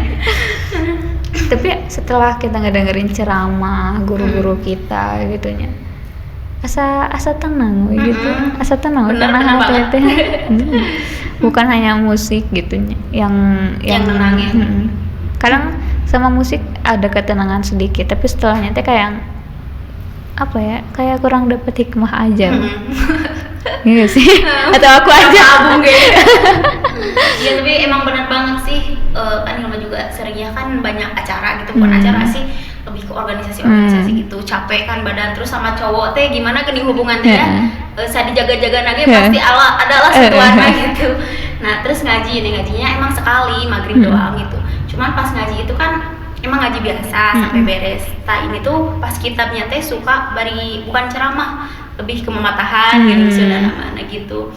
Speaker 2: Tapi setelah kita ngedengerin ceramah guru-guru kita gitunya, asa tenang we gitu, asa tenang we,
Speaker 1: Bener,
Speaker 2: karena
Speaker 1: bener
Speaker 2: hati
Speaker 1: banget.
Speaker 2: teh bukan hanya musik gitunya yang
Speaker 1: nenangin.
Speaker 2: Kadang sama musik ada ketenangan sedikit, tapi setelahnya teh kayak yang apa ya, kayak kurang dapet hikmah aja. Iya sih, atau aku aja
Speaker 1: Tabung gitu. Iya, tapi emang benar banget sih. Kan Hilma juga seringnya kan banyak acara gitu, bukan acara sih, lebih ke organisasi gitu. Capek kan badan, terus sama cowok teh gimana gini hubungannya ya. Saat dijaga-jaga lagi pasti adalah sentuhan gitu. Nah, terus ngajinya emang sekali maghrib doang gitu. Cuman pas ngaji itu kan emang ngaji biasa sampai beres. Nah, ini tuh pas kitabnya teh suka bari bukan ceramah, lebih ke mematahan gitu sudah mana gitu.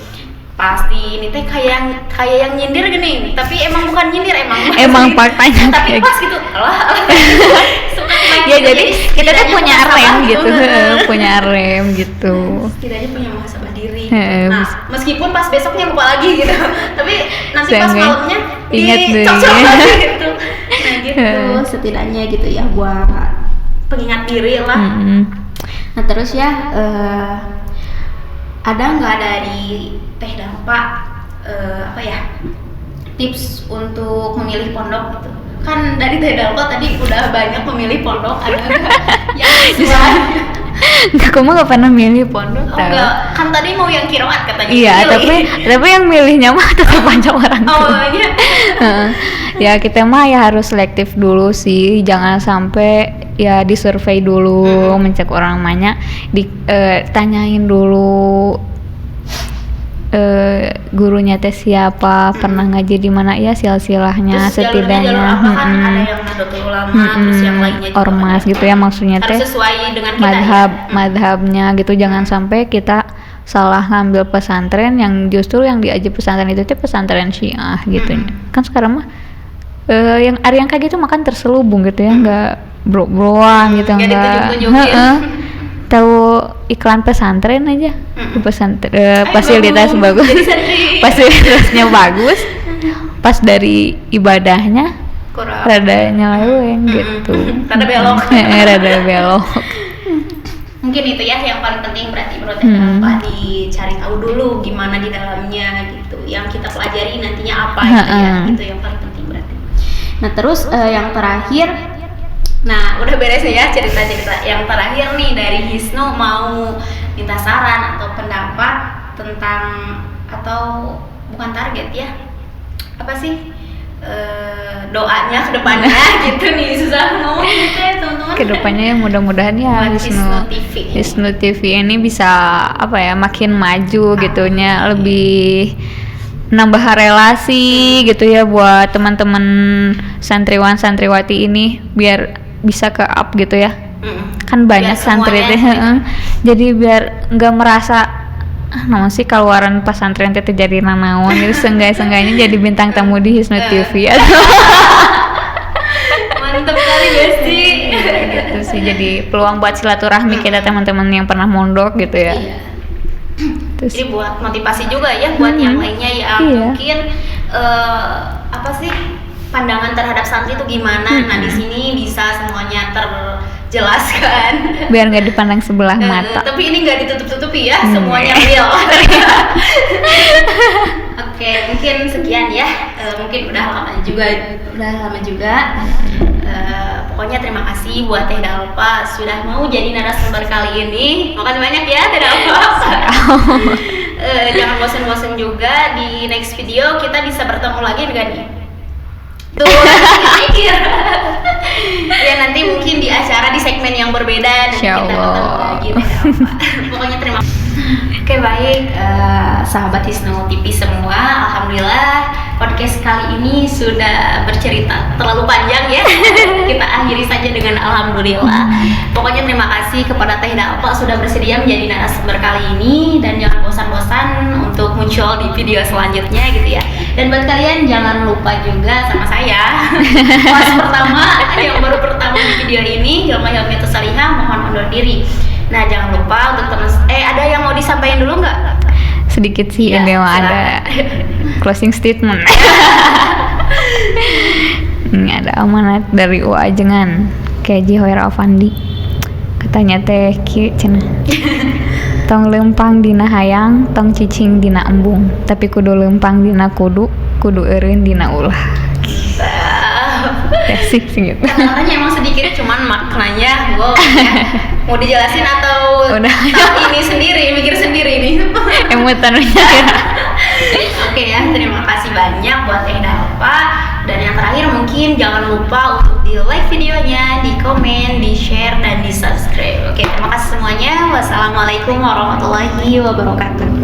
Speaker 1: Pasti ini teh kayak yang nyindir gini, tapi emang bukan nyindir,
Speaker 2: emang faktanya
Speaker 1: tapi
Speaker 2: kayak
Speaker 1: pas gitu alah. Suka main
Speaker 2: ya
Speaker 1: gitu.
Speaker 2: jadi kita tuh
Speaker 1: setidaknya
Speaker 2: punya
Speaker 1: muhasabah
Speaker 2: rem gitu, punya rem gitu.
Speaker 1: Setidaknya punya muhasabah diri.
Speaker 2: Heeh,
Speaker 1: Nah, meskipun pas besoknya lupa lagi gitu, tapi nanti pas
Speaker 2: Seenggaknya
Speaker 1: malamnya
Speaker 2: ingat deh.
Speaker 1: dicocok lagi gitu. Nah gitu, setidaknya gitu ya buat pengingat diri lah. Nah terus ya, ada nggak dari Teh Dampa apa ya, tips untuk memilih pondok gitu? Kan dari Teh Dampa tadi udah banyak memilih pondok, ada nggak yang sesuai?
Speaker 2: Aku mah gak pernah milih pondok.
Speaker 1: Oh enggak, kan tadi mau yang kiroat katanya.
Speaker 2: Iya,
Speaker 1: Pilih.
Speaker 2: tapi yang milihnya mah tetap aja orang tua.
Speaker 1: Oh iya.
Speaker 2: Ya kita mah ya harus selektif dulu sih, jangan sampai ya disurvei dulu, mencek orang banyak, tanyain dulu gurunya teh siapa, pernah ngaji di mana ya, silsilahnya
Speaker 1: Terus
Speaker 2: setidaknya.
Speaker 1: jalurnya jalur apa kan, ada yang Nahdlatul Ulama, terus yang lainnya juga
Speaker 2: ormas
Speaker 1: ada.
Speaker 2: gitu ya, maksudnya teh
Speaker 1: Harus sesuai dengan kita
Speaker 2: madhabnya gitu, jangan sampai kita salah ngambil pesantren yang justru yang diaji pesantren itu teh pesantren Syiah gitu. Kan sekarang mah yang ada yang kayak gitu makan terselubung gitu ya, nggak bro-broan gitu,
Speaker 1: Nggak
Speaker 2: nggak
Speaker 1: ditunjuk-tunjukin.
Speaker 2: tahu iklan pesantren aja, pesantren fasilitas
Speaker 1: Ayo,
Speaker 2: bagus,
Speaker 1: jadi santri.
Speaker 2: fasilitasnya bagus, pas dari ibadahnya
Speaker 1: kurang
Speaker 2: rada nyeleweng gitu,
Speaker 1: rada belok.
Speaker 2: rada belok.
Speaker 1: Mungkin itu ya yang paling penting, berarti menurut Dampa dicari tahu dulu gimana di dalamnya gitu, yang kita pelajari nantinya apa gitu ya, gitu yang paling penting berarti. Nah terus yang terakhir, nah udah beres ya cerita-cerita. Yang terakhir nih dari Hisnu, mau minta saran atau pendapat tentang, atau bukan target ya, apa sih doanya ke depannya gitu nih, susah ngomong gitu ya teman-teman.
Speaker 2: Kedepannya ya mudah-mudahan ya Hisnu TV ini bisa apa ya, makin maju gitunya, lebih nambah relasi gitu ya buat teman-teman santriwan santriwati ini, biar bisa ke up gitu ya. Kan banyak santri teh, jadi biar nggak merasa namun sih keluaran pesantren teh jadi nanaon gitu seenggaknya jadi bintang tamu di Hisnu TV ya.
Speaker 1: Mantep kali Besti.
Speaker 2: Gitu sih, jadi peluang buat silaturahmi kita teman-teman yang pernah mondok gitu ya.
Speaker 1: Iya.
Speaker 2: Terus,
Speaker 1: Jadi buat motivasi juga ya buat yang lainnya yang
Speaker 2: Iya.
Speaker 1: mungkin apa sih pandangan terhadap santri itu gimana. Nah di sini bisa semuanya terjelaskan.
Speaker 2: biar nggak dipandang sebelah mata.
Speaker 1: Tapi ini nggak ditutup-tutupi ya, semuanya real. Oke, mungkin sekian ya. Mungkin udah lama juga. Pokoknya terima kasih buat Teh Dalpa sudah mau jadi narasumber kali ini. Makasih banyak ya Teh Dalpa. Jangan bosan-bosan juga, di next video kita bisa bertemu lagi dengan tuh mikir. Ya nanti mungkin di acara di segmen yang berbeda dan kita ketemu
Speaker 2: Insyaallah.
Speaker 1: lagi Teh Dalpa. Pokoknya terima kasih. Oke baik, sahabat Hisnu TV semua, alhamdulillah podcast kali ini sudah bercerita terlalu panjang ya. Kita akhiri saja dengan alhamdulillah. Pokoknya terima kasih kepada Teh Dalpa sudah bersedia menjadi narasumber kali ini, dan jangan bosan-bosan untuk muncul di video selanjutnya gitu ya. Dan buat kalian jangan lupa juga sama saya pas pertama yang baru pertama di video ini, Hilma Hilmiatus Salihah mohon undur diri. Nah jangan lupa untuk teman ada yang mau disampaikan dulu nggak?
Speaker 2: Sedikit sih
Speaker 1: Iya,
Speaker 2: ini mah
Speaker 1: silakan.
Speaker 2: ada closing statement. Ini ada amanat dari UA Jengan Keji Hoira Avandi. Katanya teh kieu cenah. Tong lempang dina hayang, tong cicing dina embung, tapi kudu lempang dina kudu eureun dina ulah. Ya sih gitu.
Speaker 1: Kata-katanya emang sedikit, cuman maknanya wow ya. Mau dijelasin atau
Speaker 2: Udah.
Speaker 1: tahu ini sendiri, mikir sendiri nih.
Speaker 2: Emutan ya.
Speaker 1: Oke ya, terima kasih banyak buat Teh Dalpa. Dan yang terakhir mungkin jangan lupa untuk di like videonya, di komen, di share, dan di subscribe. Oke, terima kasih semuanya. Wassalamualaikum warahmatullahi wabarakatuh.